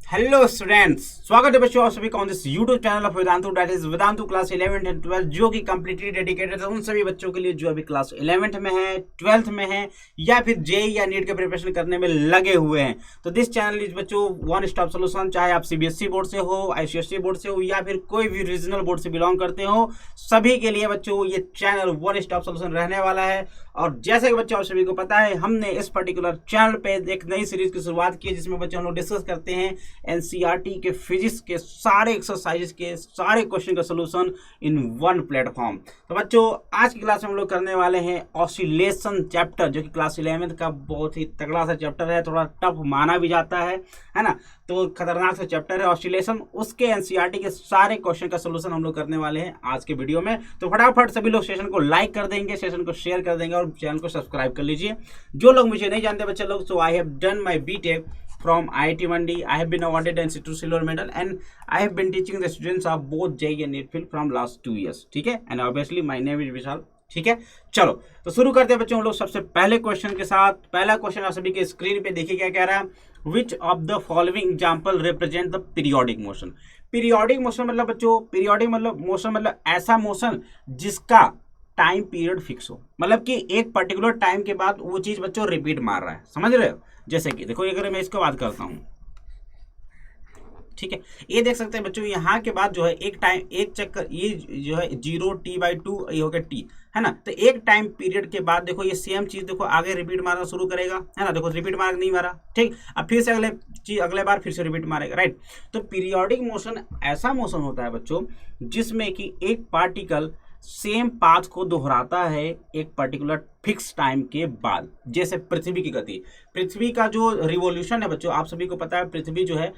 Hello students, स्वागत है बच्चों आप सभी का on this YouTube channel of Vedantu, that is Vedantu class 11th and 12th, जो कि कंप्लीटली डेडिकेटेड है उन सभी बच्चों के लिए जो अभी क्लास 11th में है, 12th में है या फिर जेई या नीट के प्रिपरेशन करने में लगे हुए हैं। तो दिस चैनल इज बच्चों वन स्टॉप सोल्यूशन, चाहे आप सीबीएसई बोर्ड से हो, आईसीएसई बोर्ड से हो या फिर कोई भी रीजनल बोर्ड से बिलोंग करते हो, सभी के लिए बच्चों ये चैनल वन स्टॉप सोल्यूशन रहने वाला है। और जैसे कि बच्चों आप सभी को पता है, हमने इस पर्टिकुलर चैनल पे एक नई सीरीज की शुरुआत की है जिसमें बच्चों हम लोग डिस्कस करते हैं एनसीईआरटी के फिजिक्स के सारे एक्सरसाइजेस के सारे क्वेश्चन का सोल्यूशन इन वन प्लेटफॉर्म। तो बच्चों आज की क्लास में हम लोग करने वाले हैं ऑसिलेशन चैप्टर, जो कि क्लास 11th का बहुत ही तगड़ा सा चैप्टर है, थोड़ा टफ माना भी जाता है ना, तो खतरनाक सा चैप्टर है ऑसिलेशन। उसके एनसीईआरटी के सारे क्वेश्चन का सोल्यूशन हम लोग करने वाले हैं आज के वीडियो में। तो फटाफट सभी लोग सेशन को लाइक कर देंगे, सेशन को शेयर कर देंगे और चैनल को सब्सक्राइब कर लीजिए। जो लोग मुझे नहीं जानते बच्चे लोग, so I have done my BTech from IIT Mandi. I have been awarded an Institute Silver Medal and I have been teaching the students of both JEE and NEET field from last 2 years. ठीक है, and obviously my name is विशाल। ठीक है, चलो तो शुरू करते हैं बच्चों हम लोग सबसे पहले क्वेश्चन के साथ। पहला क्वेश्चन आप सभी के स्क्रीन पे देखिए क्या कह रहा है, विच of the following example represent the periodic motion. Periodic motion मतलब बच्चों, पीरियोडिक मतलब मोशन मतलब ऐसा मोशन जिसका टाइम पीरियड फिक्स हो, मतलब कि एक पर्टिकुलर टाइम के बाद वो चीज बच्चों रिपीट मार रहा है, समझ रहे हो। जैसे कि देखो अगर मैं इसको बात करता हूँ, ठीक है, ये देख सकते हैं बच्चों यहाँ के बाद जो है एक टाइम एक चक्कर, ये जो है 0t/2 ये हो गया t, है ना। तो एक टाइम पीरियड के बाद देखो ये सेम चीज देखो आगे रिपीट मारना शुरू करेगा, है ना। देखो रिपीट मार नहीं मारा, ठीक, अब फिर से अगले बार फिर से रिपीट मारेगा, राइट। तो पीरियोडिक मोशन ऐसा मोशन होता है बच्चों जिसमें कि एक पार्टिकल सेम पाथ को दोहराता है एक पर्टिकुलर फिक्स टाइम के बाद। जैसे पृथ्वी की गति, पृथ्वी का जो रिवॉल्यूशन है बच्चों, आप सभी को पता है पृथ्वी जो है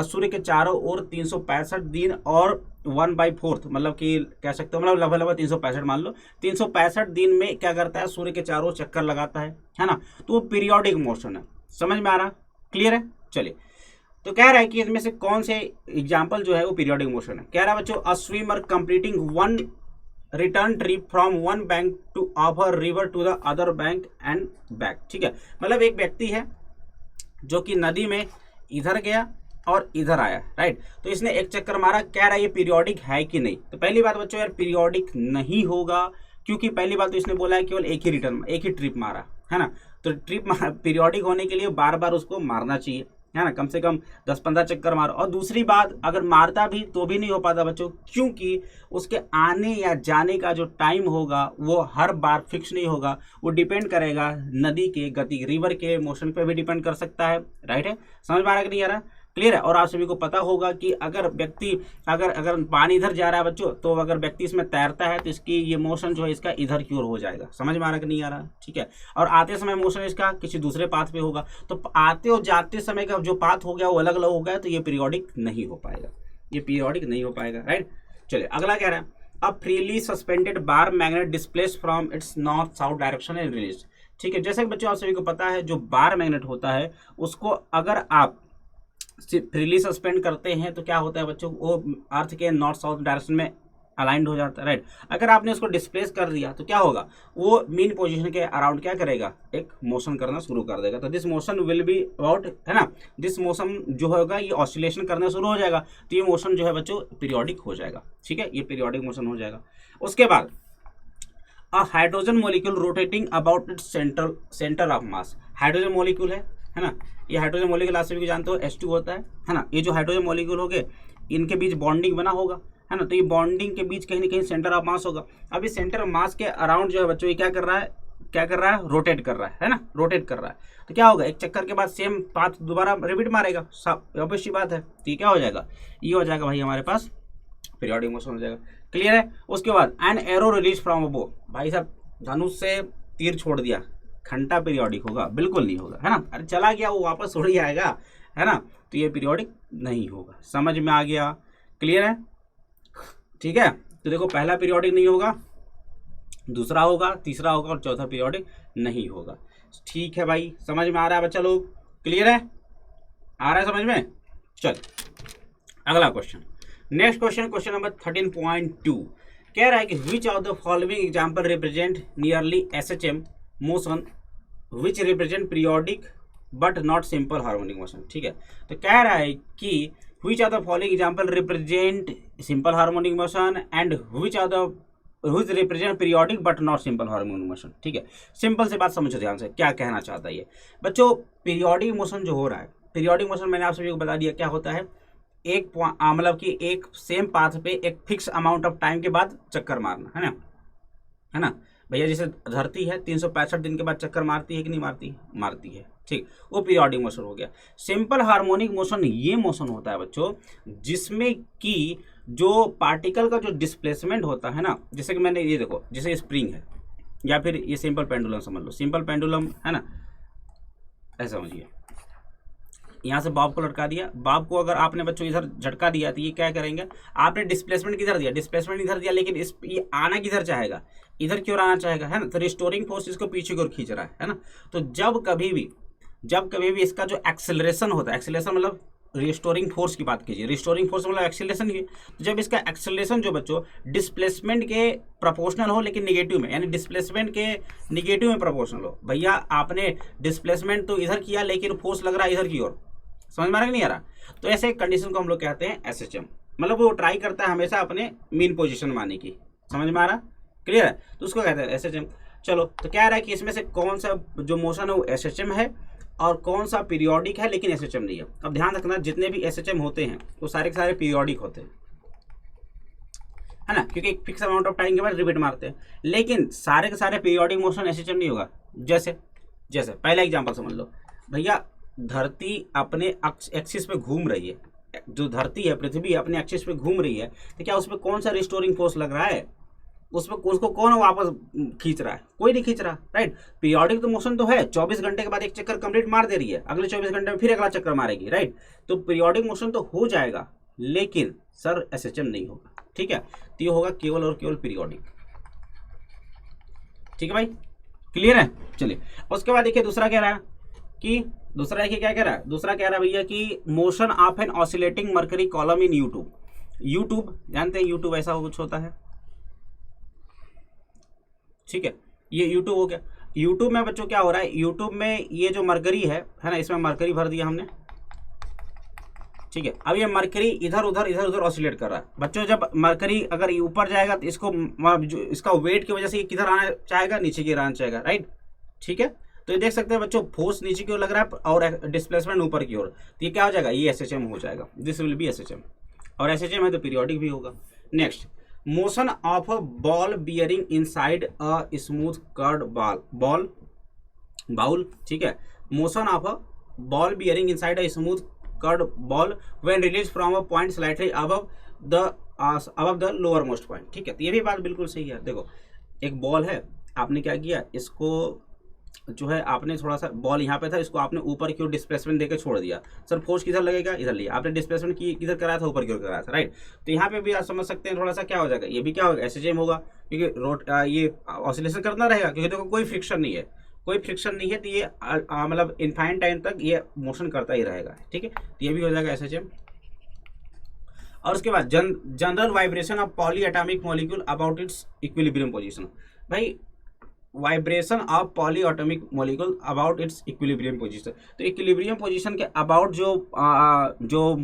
सूर्य के चारों ओर 365 दिन और 1/4 मतलब कि कह सकते हो, मतलब लगभग 365 मान लो, 365 दिन में क्या करता है, सूर्य के चारों चक्कर लगाता है ना। तो वो पीरियोडिक मोशन है, समझ में आ रहा, क्लियर है। चलिए, तो कह रहा है कि इसमें से कौन से एग्जाम्पल जो है वो पीरियोडिक मोशन है। कह रहा है बच्चों, a swimmer completing one return trip from one bank to of a river to the other bank and back. ठीक है, मतलब एक व्यक्ति है जो कि नदी में इधर गया और इधर आया, राइट। तो इसने एक चक्कर मारा, कह रहा है ये पीरियोडिक है कि नहीं। तो पहली बात बच्चों यार पीरियोडिक नहीं होगा, क्योंकि पहली बात तो इसने बोला है केवल एक ही ट्रिप मारा, है ना। तो ट्रिप पीरियोडिक होने के लिए बार बार उसको मारना चाहिए, है ना, कम से कम 10-15 चक्कर मारो। और दूसरी बात, अगर मारता भी तो भी नहीं हो पाता बच्चों, क्योंकि उसके आने या जाने का जो टाइम होगा वो हर बार फिक्स नहीं होगा, वो डिपेंड करेगा नदी के गति, रिवर के मोशन पे भी डिपेंड कर सकता है, राइट है। समझ में आ रहा है कि नहीं आ रहा, क्लियर है। और आप सभी को पता होगा कि अगर व्यक्ति अगर पानी इधर जा रहा है बच्चों, तो अगर व्यक्ति इसमें तैरता है तो इसकी ये मोशन जो है इसका इधर की ओर हो जाएगा, समझ में आ रहा कि नहीं आ रहा, ठीक है। और आते समय मोशन इसका किसी दूसरे पाथ पे होगा, तो आते और जाते समय का जो पाथ हो गया वो अलग अलग हो गया, तो ये पीरियोडिक नहीं हो पाएगा, ये पीरियोडिक नहीं हो पाएगा, राइट। चलिए अगला कह रहा है, a freely suspended bar magnet displace from its north south direction and release. ठीक है, जैसे कि बच्चों आप सभी को पता है जो बार मैग्नेट होता है उसको अगर आप फ्रीली सस्पेंड करते हैं तो क्या होता है बच्चों, वो अर्थ के नॉर्थ साउथ डायरेक्शन में अलाइंड हो जाता है, राइट। अगर आपने उसको डिस्प्लेस कर दिया तो क्या होगा, वो मीन पोजीशन के अराउंड क्या करेगा, एक मोशन करना शुरू कर देगा। तो this motion will be about, है ना, दिस मोशन जो होगा ये ऑसिलेशन करना शुरू हो जाएगा, तो ये मोशन जो है बच्चों पीरियोडिक हो जाएगा, ठीक है, ये पीरियोडिक मोशन हो जाएगा। उसके बाद a hydrogen molecule rotating about its centre of mass. Hydrogen molecule है ना, ये हाइड्रोजन मॉलिक्यूल आप सभी जानते हो H2 होता है ना। ये जो हाइड्रोजन मॉलिक्यूल हो गए इनके बीच बॉन्डिंग बना होगा, है ना। तो ये बॉन्डिंग के बीच कहीं ना कहीं सेंटर ऑफ मास होगा। अब इस सेंटर ऑफ मास के अराउंड जो है बच्चों ये क्या कर रहा है, रोटेट कर रहा है ना, रोटेट कर रहा है। तो क्या होगा, एक चक्कर के बाद सेम पाथ दोबारा रिपीट मारेगा, ऑब्वियस बात है। तो ये क्या हो जाएगा, ये हो जाएगा भाई हमारे पास पीरियोडिक मोशन हो जाएगा, क्लियर है। उसके बाद an arrow release from above, भाई साहब धनुष से तीर छोड़ दिया, घंटा पीरियोडिक होगा, बिल्कुल नहीं होगा, है ना। अरे चला गया वो वापस थोड़ी ही आएगा, है ना। तो ये पीरियोडिक नहीं होगा, समझ में आ गया, क्लियर है, ठीक है। तो देखो पहला पीरियोडिक नहीं होगा, दूसरा होगा, तीसरा होगा और चौथा पीरियोडिक नहीं होगा। ठीक है भाई, समझ में आ रहा है बच्चा लोग, क्लियर है, आ रहा है समझ में। चल अगला question, next question, question number 13.2 कह रहा है कि which of the following example represent nearly SHM motion which represent periodic but not simple harmonic motion. ठीक है, तो कह रहा है कि which are the following example represent simple harmonic motion and which represent periodic but not simple harmonic motion. ठीक है, simple से बात समझो ध्यान से, क्या कहना चाहता है ये बच्चों। पीरियोडिक मोशन जो हो रहा है, पीरियोडिक मोशन मैंने आप सभी को बता दिया क्या होता है, एक मतलब कि एक सेम पाथ पे एक फिक्स अमाउंट ऑफ टाइम के बाद चक्कर मारना, है ना भैया। जैसे धरती है 365 दिन के बाद चक्कर मारती है कि नहीं मारती, मारती है। ठीक, वो पीरियोडिक मोशन हो गया। सिंपल हार्मोनिक मोशन ये मोशन होता है बच्चों जिसमें कि जो पार्टिकल का जो डिस्प्लेसमेंट होता है ना, जैसे कि मैंने ये देखो, जैसे स्प्रिंग है या फिर ये सिंपल पेंडुलम समझ लो, सिंपल पेंडुलम है ना, ऐसा समझिए। यहाँ से बॉब को लटका दिया, बॉब को अगर आपने बच्चों इधर झटका दिया तो ये क्या करेंगे, आपने डिस्प्लेसमेंट किधर दिया, डिस्प्लेसमेंट इधर दिया, लेकिन ये आना किधर चाहेगा, इधर क्यों आना चाहेगा, है ना। तो रिस्टोरिंग फोर्स इसको पीछे की ओर खींच रहा है ना। तो जब कभी भी इसका जो एक्सेलरेशन होता है, एक्सेलरेशन मतलब रिस्टोरिंग फोर्स की बात कीजिए, रिस्टोरिंग फोर्स मतलब एक्सेलरेशन की। तो जब इसका एक्सेलरेशन जो बच्चों डिस्प्लेसमेंट के प्रोपोर्शनल हो लेकिन निगेटिव में, यानी डिस्प्लेसमेंट के निगेटिव में प्रोपोर्शनल हो, भैया आपने डिस्प्लेसमेंट तो इधर किया लेकिन फोर्स लग रहा है इधर की ओर, समझ में आ रहा नहीं आ रहा, तो ऐसे कंडीशन को हम लोग कहते हैं एसएचएम। मतलब वो ट्राई करता है हमेशा अपने मीन पोजीशन में आने की, समझ में आ रहा, क्लियर है, तो उसको कहते हैं एसएचएम। चलो, तो कह रहा है कि इसमें से कौन सा जो मोशन है वो एसएचएम है और कौन सा पीरियोडिक है लेकिन एसएचएम नहीं है। अब ध्यान रखना, जितने भी एसएचएम होते हैं वो सारे के सारे पीरियोडिक होते हैं, है ना, क्योंकि एक फिक्स अमाउंट ऑफ टाइम के बाद रिपीट मारते हैं। लेकिन सारे के सारे पीरियोडिक मोशन एसएचएम नहीं होगा। जैसे पहला एग्जांपल समझ लो भैया, धरती अपने एक्सिस पे घूम रही है, जो धरती है पृथ्वी अपने एक्सिस पे घूम रही है, तो क्या उसमें कौन सा रिस्टोरिंग फोर्स लग रहा है, उसमें उसको कौन वापस खींच रहा है, कोई नहीं खींच रहा, राइट। पीरियोडिक तो मोशन तो है, 24 घंटे के बाद एक चक्कर कंप्लीट मार दे रही है, अगले 24 घंटे में फिर अगला चक्कर मारेगी, राइट। तो पीरियोडिक मोशन तो हो जाएगा लेकिन सर एसएचएम नहीं होगा। ठीक है, तो ये होगा केवल और केवल पीरियोडिक। ठीक है भाई, क्लियर है। चलिए, उसके बाद देखिए दूसरा कह रहा है कि दूसरा देखिए क्या कह रहा है, दूसरा कह रहा है भैया कि motion of an oscillating mercury column in U tube. U tube जानते हैं, यूट्यूब ऐसा कुछ होता है, ठीक है, ये यूट्यूब हो गया। यूट्यूब में बच्चों क्या हो रहा है, यूट्यूब में ये जो मरकरी है ना, इसमें मरकरी भर दिया हमने, ठीक है। अब ये मरकरी इधर उधर ऑसिलेट कर रहा है बच्चों। जब मरकरी अगर ऊपर जाएगा तो इसको इसका वेट की वजह से ये किधर आना चाहेगा, नीचे की ओर आना चाहेगा, राइट। ठीक है, तो ये देख सकते हैं बच्चों, फोर्स नीचे की ओर लग रहा है और डिस्प्लेसमेंट ऊपर की ओर, तो ये क्या हो जाएगा, ये एसएचएम हो जाएगा, दिस विल बी एसएचएम। और एसएचएम है तो पीरियोडिक भी होगा। Next, motion of a ball bearing inside a smooth curved bowl, ठीक है। Motion of a ball bearing inside a smooth curved bowl when release from a point slightly above the lower most point. ठीक है, तो ये भी बात बिल्कुल सही है। देखो, एक बॉल है, आपने क्या किया, इसको जो है आपने थोड़ा सा, बॉल यहाँ पे था, इसको आपने ऊपर की ओर डिस्प्लेसमेंट देकर छोड़ दिया। सर फोर्स किधर लगेगा, इधर लिया आपने, डिस्प्लेसमेंट की किधर कराया था, ऊपर की ओर कराया था, राइट। तो यहाँ पे भी आप समझ सकते हैं थोड़ा सा क्या हो जाएगा, ये भी क्या होगा, एसएचएम होगा, क्योंकि ये ऑसिलेशन करना रहेगा, क्योंकि देखो कोई फ्रिक्शन नहीं है, कोई फ्रिक्शन नहीं है, तो ये मतलब इनफाइनाइट टाइम तक ये मोशन करता ही रहेगा। ठीक है, तो ये भी हो जाएगा एसएचएम। और उसके बाद general vibration of polyatomic molecule about its equilibrium position. भाई, vibration of polyatomic molecule about its equilibrium position, तो इक्विलिब्रियम पोजीशन के अबाउट जो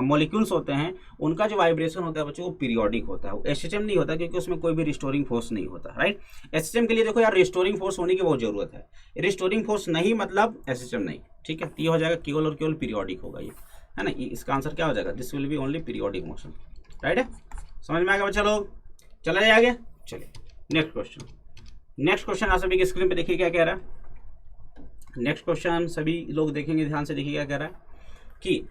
मॉलिक्यूल्स होते हैं उनका जो वाइब्रेशन होता है बच्चों वो पीरियोडिक होता है, वो एसएचएम नहीं होता, क्योंकि उसमें कोई भी रिस्टोरिंग फोर्स नहीं होता, राइट। एसएचएम के लिए देखो यार, रिस्टोरिंग फोर्स होने की बहुत जरूरत है, रिस्टोरिंग फोर्स नहीं मतलब एसएचएम नहीं। ठीक है, तो ये हो जाएगा केवल और केवल पीरियोडिक होगा ये, है ना। इसका आंसर क्या हो जाएगा, this will B only periodic motion, right है। समझ में आ गया बच्चा लोग, चला जाए आगे। चलिए नेक्स्ट क्वेश्चन आप सभी की स्क्रीन पे देखिए क्या कह रहा है। नेक्स्ट क्वेश्चन सभी लोग देखेंगे, ध्यान से देखिए क्या कह रहा है कि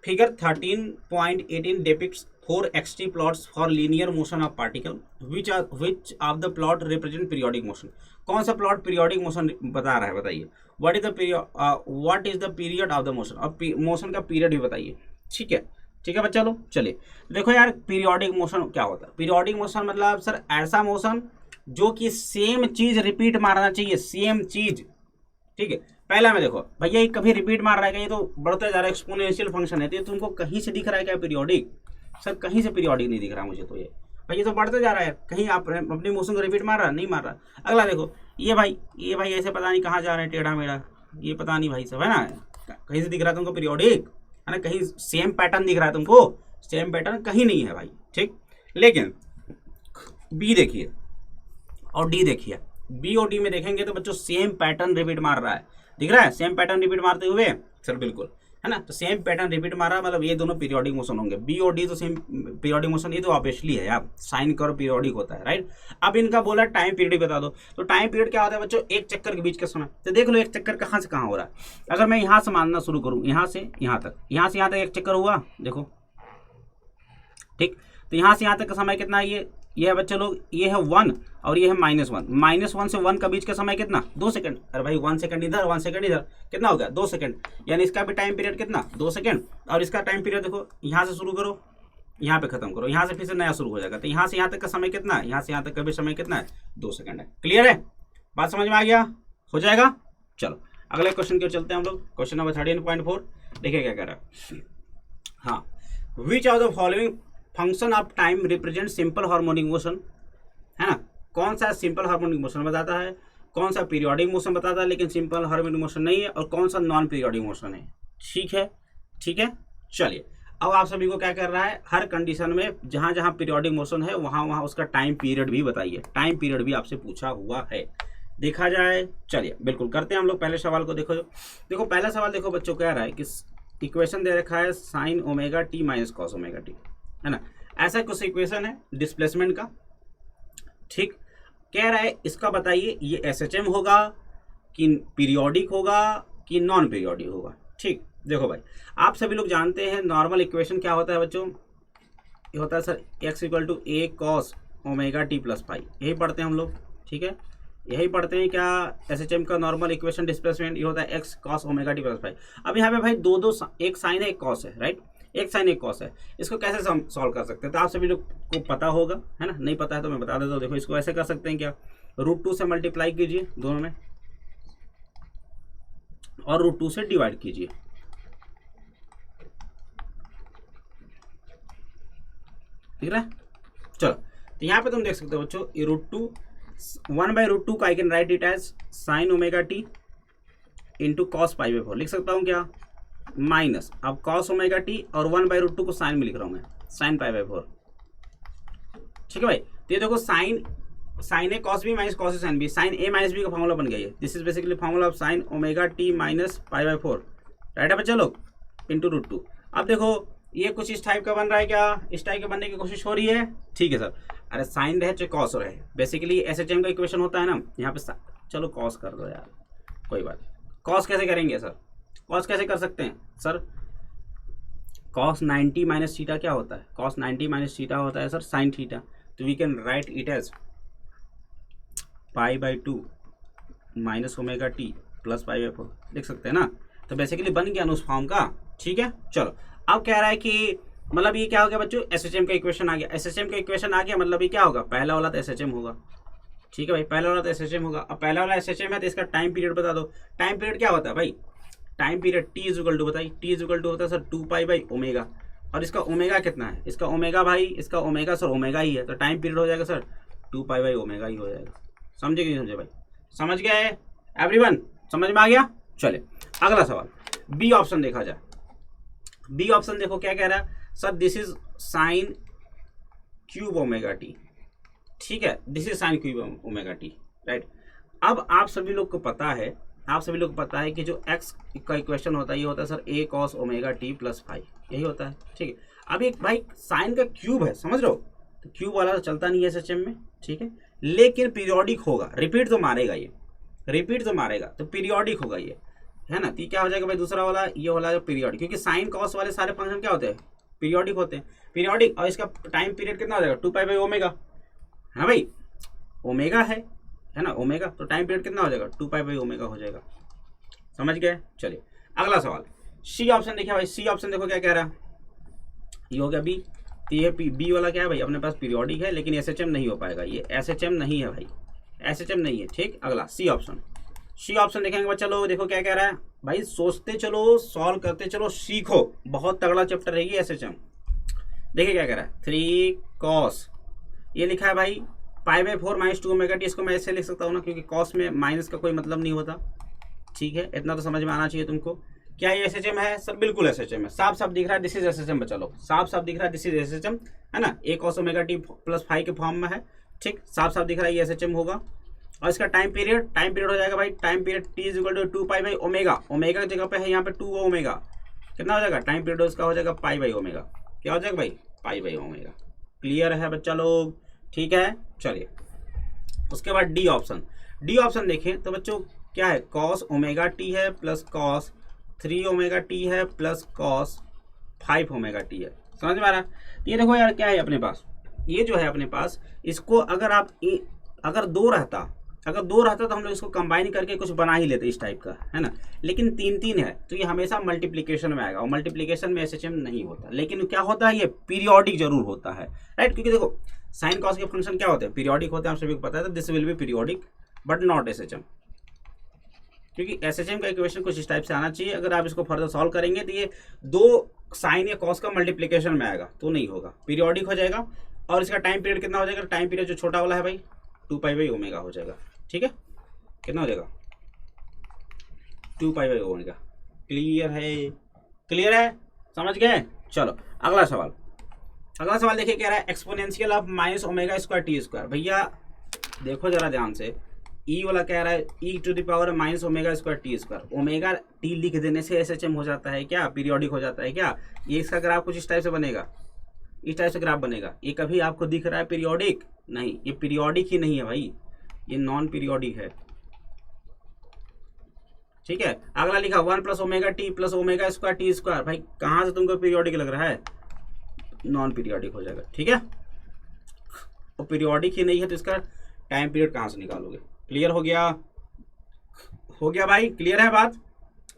figure 13.18 depicts 4 XT plots for linear motion of particle which of the plot represent periodic motion। कौन सा प्लॉट पीरियोडिक मोशन बता रहा है, बताइए। What is the period of the motion, और मोशन का पीरियड भी बताइए। ठीक है बच्चा लोग। चलिए देखो यार, पीरियोडिक मोशन क्या होता है, पीरियोडिक मोशन मतलब सर ऐसा मोशन जो कि सेम चीज रिपीट मारना चाहिए, सेम चीज। ठीक है, पहला में देखो भैया ये कभी रिपीट मार रहा है, ये तो बढ़ता जा रहा है, एक्सपोनेंशियल फंक्शन है, तो तुमको कहीं से दिख रहा है क्या पीरियोडिक, सर कहीं से पीरियोडिक नहीं दिख रहा मुझे, तो ये भाई ये तो बढ़ते जा रहा है, कहीं आप अपने मोशन को रिपीट मार रहा नहीं मार रहा। अगला देखो, ये भाई ऐसे पता नहीं कहाँ जा रहे हैं, टेढ़ा मेढ़ा, ये पता नहीं भाई सब, है ना, कहीं से दिख रहा है तुमको पीरियोडिक, है ना, कहीं सेम पैटर्न दिख रहा है तुमको, सेम पैटर्न कहीं नहीं है भाई, ठीक। लेकिन बी देखिए और डी देखिए, बी और डी में देखेंगे तो बच्चों सेम पैटर्न रिपीट मार रहा है, दिख रहा है सेम पैटर्न रिपीट मारते हुए सर, बिल्कुल, है ना। तो सेम पैटर्न रिपीट मार रहा है, मतलब ये दोनों पीरियोडिक मोशन होंगे, बी और डी तो सेम पीरियोडिक मोशन, ये तो ऑब्वियसली है यार, साइन कर्व पीरियोडिक होता है, राइट। अब इनका बोला टाइम पीरियड बता दो, तो टाइम पीरियड क्या होता है बच्चों, एक चक्कर के बीच का समय। तो देख लो एक चक्कर कहाँ से कहाँ हो रहा है। अगर मैं यहाँ से मानना शुरू करूँ, यहाँ से यहाँ तक, यहाँ से यहाँ तक एक चक्कर हुआ, देखो, ठीक। तो यहाँ से यहाँ तक का समय कितना है, ये है बच्चे लोग, ये है 1 और ये है -1, -1 से 1 का बीच का समय कितना, 2 सेकंड। अरे भाई 1 सेकंड इधर 1 सेकंड इधर, कितना हो गया, 2 सेकंड। यानी इसका भी टाइम पीरियड कितना, 2 सेकंड। और इसका टाइम पीरियड देखो, यहाँ से शुरू करो, यहाँ पे खत्म करो, यहाँ से फिर से नया शुरू हो जाएगा। तो यहाँ से यहाँ तक का समय कितना है, यहाँ से यहाँ तक का भी समय कितना है, 2 सेकंड है। क्लियर है, बात समझ में आ गया, हो जाएगा। चलो अगले क्वेश्चन की ओर चलते हैं हम लोग। क्वेश्चन नंबर 13.4 देखिए क्या कह रहा है। हाँ, विच of the following function of time represent simple harmonic motion, है ना। कौन सा सिंपल हार्मोनिक मोशन बताता है, कौन सा पीरियोडिक मोशन बताता है लेकिन सिंपल हार्मोनिक मोशन नहीं है, और कौन सा नॉन पीरियोडिक मोशन है। ठीक है, ठीक है। चलिए अब आप सभी को क्या कर रहा है, हर कंडीशन में जहाँ जहाँ पीरियोडिक मोशन है वहाँ वहाँ उसका टाइम पीरियड भी बताइए। टाइम पीरियड भी आपसे पूछा हुआ है, देखा जाए। चलिए बिल्कुल करते हैं हम लोग पहले सवाल को। देखो पहला सवाल देखो बच्चों, कह रहा है कि इक्वेशन दे रखा है sign omega t minus cos omega T, है ना। ऐसा कुछ इक्वेशन है डिस्प्लेसमेंट का, ठीक। कह रहा है इसका बताइए ये एसएचएम होगा कि पीरियोडिक होगा कि नॉन पीरियोडिक होगा, ठीक। देखो भाई आप सभी लोग जानते हैं नॉर्मल इक्वेशन क्या होता है बच्चों, ये होता है sir x = a cos omega T plus pi, यही पढ़ते हैं हम लोग, ठीक है। यही पढ़ते हैं क्या, एसएचएम का नॉर्मल इक्वेशन डिस्प्लेसमेंट ये होता है x cos omega T plus pi. अब यहाँ पे भाई दो एक साइन है एक कॉस है, राइट, एक साइन एक कॉस है। इसको कैसे सॉल्व कर सकते हैं, तो आप सभी लोग को पता होगा, है ना। नहीं पता है तो मैं बता देता हूँ। देखो इसको ऐसे कर सकते हैं क्या, √2 से मल्टीप्लाई कीजिए दोनों में और √2 से डिवाइड कीजिए, ठीक है। चलो तो यहाँ पे तुम देख सकते हो बच्चों, ये √2 1/√2 का I can write it as sine omega t into cos π/4 लिख सकता हूँ क्या, माइनस अब कॉस ओमेगा टी और 1/√2 को साइन में लिख रहा हूँ मैं, साइन π/4, ठीक है भाई। तो ये देखो sine A cos B minus cos A sine B, sine A minus B का फॉर्मूला बन गया है। This is basically formula of sine omega t minus π/4, right है बच्चे लोग, इंटू √2। अब देखो ये कुछ इस टाइप का बन रहा है क्या, इस टाइप का बनने की कोशिश हो रही है, ठीक है सर। अरे साइन रहे चाहे कॉस रहे, बेसिकली एसएचएम का इक्वेशन होता है ना, यहाँ पे चलो कॉस कर दो यार, कोई बात। कॉस कैसे करेंगे सर, कॉस कैसे कर सकते हैं सर, कॉस 90 माइनस थीटा क्या होता है, कॉस 90 माइनस थीटा होता है सर साइन थीटा। तो we can write it as π/2 minus omega T plus π/4 लिख सकते हैं ना। तो बेसिकली बन गया उस फॉर्म का, ठीक है। चलो अब कह रहा है कि मतलब ये क्या हो गया बच्चों, एसएचएम का इक्वेशन आ गया। एसएचएम का इक्वेशन आ गया मतलब ये क्या होगा, पहला वाला तो एसएचएम होगा, ठीक है भाई, पहला वाला तो एसएचएम होगा। अब पहला वाला एसएचएम है तो इसका टाइम पीरियड बता दो। टाइम पीरियड क्या होता है भाई, time period t equal to बताइए, t इक्वल टू होता है सर 2π/ω, और इसका ओमेगा कितना है, इसका ओमेगा भाई, इसका ओमेगा सर ओमेगा ही है, तो टाइम पीरियड हो जाएगा सर 2π/ω ही हो जाएगा। समझे कि नहीं समझे भाई, समझ गए एवरीवन, समझ में आ गया। चले अगला सवाल, बी ऑप्शन देखा जाए। बी ऑप्शन देखो क्या कह रहा है sir, this is sine cube omega T, ठीक है, this is sine cube omega t, right. अब आप सभी लोग को पता है, आप सभी लोग को पता है कि जो x का इक्वेशन होता है ये होता है sir a cos omega T plus five, यही होता है, ठीक है। अब एक भाई साइन का क्यूब है, समझ रहे हो, तो क्यूब वाला तो चलता नहीं है एसएचएम में, ठीक है, लेकिन पीरियोडिक होगा, रिपीट तो मारेगा ये, रिपीट तो मारेगा, तो पीरियोडिक होगा ये, है ना। तो क्या हो जाएगा भाई दूसरा वाला, ये वाला पीरियोडिक, क्योंकि साइन कॉस वाले सारे फंक्शन क्या होते हैं, पीरियोडिक होते हैं, पीरियोडिक। और इसका टाइम पीरियड कितना हो जाएगा, 2π/ω, है भाई, ओमेगा है ना, ओमेगा, तो टाइम पीरियड कितना हो जाएगा, 2π/ω हो जाएगा, समझ गए। चलिए अगला सवाल, सी ऑप्शन देखिए भाई, सी ऑप्शन देखो क्या कह रहा है, ये हो गया बी। तो ये बी वाला क्या है भाई, अपने पास पीरियोडिक है लेकिन एसएचएम नहीं हो पाएगा, ये एसएचएम नहीं है भाई, एसएचएम नहीं है, ठीक। अगला सी ऑप्शन, सी ऑप्शन देखेंगे बच्चा लोग, देखो क्या कह रहा है भाई, सोचते चलो सॉल्व करते चलो, सीखो, बहुत तगड़ा चैप्टर रहेगी एसएचएम। देखिए क्या कह रहा है, 3 cos, ये लिखा है भाई π/4 - 2ω टी, इसको मैं ऐसे लिख सकता हूँ ना, क्योंकि कॉस में माइनस का कोई मतलब नहीं होता, ठीक है, इतना तो समझ में आना चाहिए तुमको। क्या ये एसएचएम है सर? बिल्कुल एसएचएम है, साफ साफ दिख रहा है, दिस इज एसएचएम। बचा लो, साफ साफ दिख रहा है, दिस इज एसएचएम, है ना, A cos omega T plus five के फॉर्म में है, ठीक, साफ साफ दिख रहा है ये एसएचएम होगा। और इसका टाइम पीरियड हो जाएगा भाई, time period T is equal to 2 pi by omega, omega की जगह पे है यहाँ पे 2 ओमेगा, कितना हो जाएगा टाइम पीरियड उसका हो जाएगा पाई बाई ओमेगा, क्या हो जाएगा भाई पाई बाई ओमेगा। क्लियर है बच्चा लोग? ठीक है, चलिए उसके बाद डी ऑप्शन। डी ऑप्शन देखें तो बच्चों क्या है, कॉस ओमेगा टी है प्लस कॉस 3 ओमेगा टी है प्लस कॉस 5 ओमेगा टी है। समझ में आ रहा? ये देखो यार क्या है अपने पास, ये जो है अपने पास, इसको अगर आप अगर दो रहता तो हम लोग इसको कंबाइन करके कुछ बना ही लेते इस टाइप का, है ना, लेकिन 3 है तो ये हमेशा मल्टीप्लिकेशन में आएगा, और मल्टीप्लिकेशन में एसएचएम नहीं होता, लेकिन क्या होता है ये पीरियोडिक जरूर होता है, राइट, क्योंकि देखो साइन कॉस के फंक्शन क्या होते हैं, पीरियोडिक होते हैं, आप सभी को पता है, तो this will B periodic but not SHM, क्योंकि एसएचएम का इक्वेशन कुछ इस टाइप से आना चाहिए। अगर आप इसको फर्दर सॉल्व करेंगे तो ये दो साइन या कॉस का मल्टीप्लिकेशन में आएगा तो नहीं होगा, पीरियोडिक हो जाएगा। और इसका टाइम पीरियड कितना हो जाएगा, टाइम पीरियड जो छोटा वाला है भाई 2 पाई बाई ओमेगा हो जाएगा, ठीक है, कितना हो जाएगा 2 पाई बाई ओमेगा। क्लियर है? क्लियर है, समझ गए? चलो अगला सवाल देखिए, कह रहा है exponential of minus omega square t square. भैया देखो जरा ध्यान से, ई वाला कह रहा है e to the power minus omega square t square, omega t लिख देने से एसएचएम हो जाता है क्या, पीरियोडिक हो जाता है क्या? ये इसका ग्राफ कुछ इस टाइप से बनेगा, इस टाइप से ग्राफ बनेगा। ये कभी आपको दिख रहा है पीरियोडिक? नहीं, ये पीरियोडिक ही नहीं है भाई, ये नॉन पीरियोडिक है, ठीक है। अगला लिखा 1 plus omega T plus omega square t square, भाई कहाँ से तुमको पीरियोडिक लग रहा है, नॉन पीरियोडिक हो जाएगा, ठीक है। और पीरियोडिक ही नहीं है तो इसका टाइम पीरियड कहाँ से निकालोगे? क्लियर हो गया? हो गया भाई, क्लियर है बात?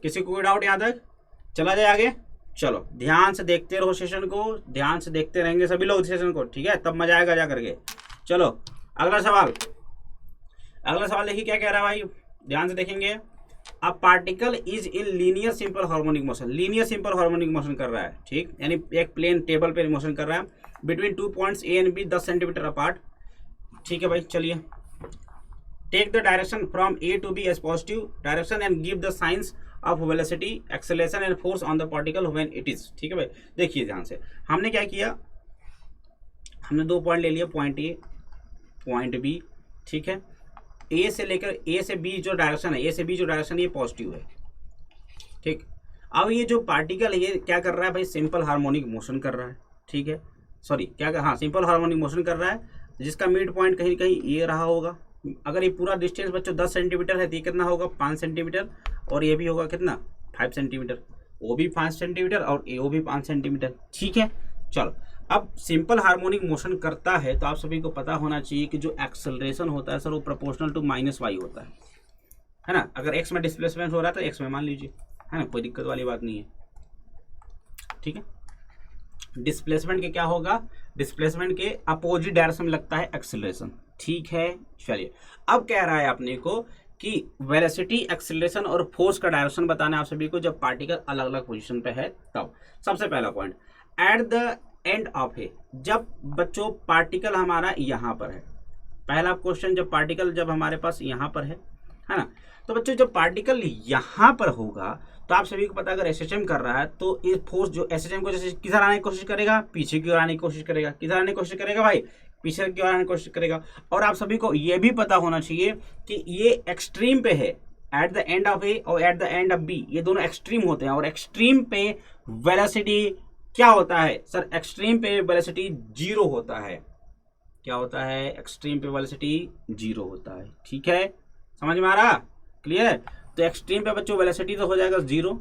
किसी को कोई डाउट यहाँ तक? चला जाए आगे। चलो ध्यान से देखते रहो सेशन को, ध्यान से देखते रहेंगे सभी लोग सेशन को, ठीक है, तब मजा आएगा जा करके। चलो अगला सवाल देखिए क्या कह रहा है भाई, ध्यान से देखेंगे। A particle is in linear simple harmonic motion, linear simple harmonic motion कर रहा है, ठीक, यानी एक प्लेन टेबल पे मोशन कर रहा है between 2 points A and B 10 centimetre apart, ठीक है भाई। चलिए take the direction from A to B as positive direction and give the signs of velocity acceleration and force on the particle when it is, ठीक है भाई। देखिए ध्यान से, हमने क्या किया, हमने 2 पॉइंट ले लिया, पॉइंट ए पॉइंट बी, ठीक है। ए से लेकर ए से बी जो डायरेक्शन है, ए से बी जो डायरेक्शन ये पॉजिटिव है, ठीक। अब ये जो पार्टिकल है ये क्या कर रहा है भाई, सिंपल हार्मोनिक मोशन कर रहा है, ठीक है, सॉरी क्या कर, हाँ सिंपल हार्मोनिक मोशन कर रहा है, जिसका मिड पॉइंट कहीं कहीं ये रहा होगा। अगर ये पूरा डिस्टेंस बच्चों 10 सेंटीमीटर है तो ये कितना होगा 5 सेंटीमीटर, और ये भी होगा कितना 5 सेंटीमीटर, वो भी 5 सेंटीमीटर और ये वो भी 5 सेंटीमीटर, ठीक है। चलो अब सिंपल हार्मोनिक मोशन करता है तो आप सभी को पता होना चाहिए कि जो एक्सेलरेशन होता है सर वो प्रोपोर्शनल टू माइनस वाई होता है ना। अगर एक्स में डिस्प्लेसमेंट हो रहा है तो एक्स में मान लीजिए, है ना, कोई दिक्कत वाली बात नहीं है, ठीक है। डिस्प्लेसमेंट के क्या होगा, डिस्प्लेसमेंट के अपोजिट डायरेक्शन में लगता है एक्सेलरेशन, ठीक है। चलिए अब कह रहा है अपने को कि वेलोसिटी एक्सेलरेशन और फोर्स का डायरेक्शन बताना है आप सभी को जब पार्टिकल अलग अलग पोजीशन पे है तब। सबसे पहला point, at the end of A, जब बच्चों पार्टिकल हमारा यहाँ पर है, पहला क्वेश्चन, जब पार्टिकल जब हमारे पास यहाँ पर है ना, तो बच्चों जब पार्टिकल यहाँ पर होगा तो आप सभी को पता अगर एसएचएम कर रहा है तो ये फोर्स जो एसएचएम को जैसे किधर आने की कोशिश करेगा, पीछे की ओर आने की कोशिश करेगा, किधर आने की कोशिश करेगा भाई, पीछे की ओर आने की कोशिश करेगा। और आप सभी को ये भी पता होना चाहिए कि ये एक्सट्रीम पे है, at the end of A और at the end of B, ये दोनों एक्सट्रीम होते हैं। और एक्सट्रीम पे वेलोसिटी क्या होता है सर, एक्सट्रीम पे वेलोसिटी 0 होता है। क्या होता है, एक्सट्रीम पे वेलोसिटी 0 होता है, ठीक है, समझ में आ रहा, क्लियर है। तो एक्सट्रीम पे बच्चों वेलोसिटी तो हो जाएगा 0।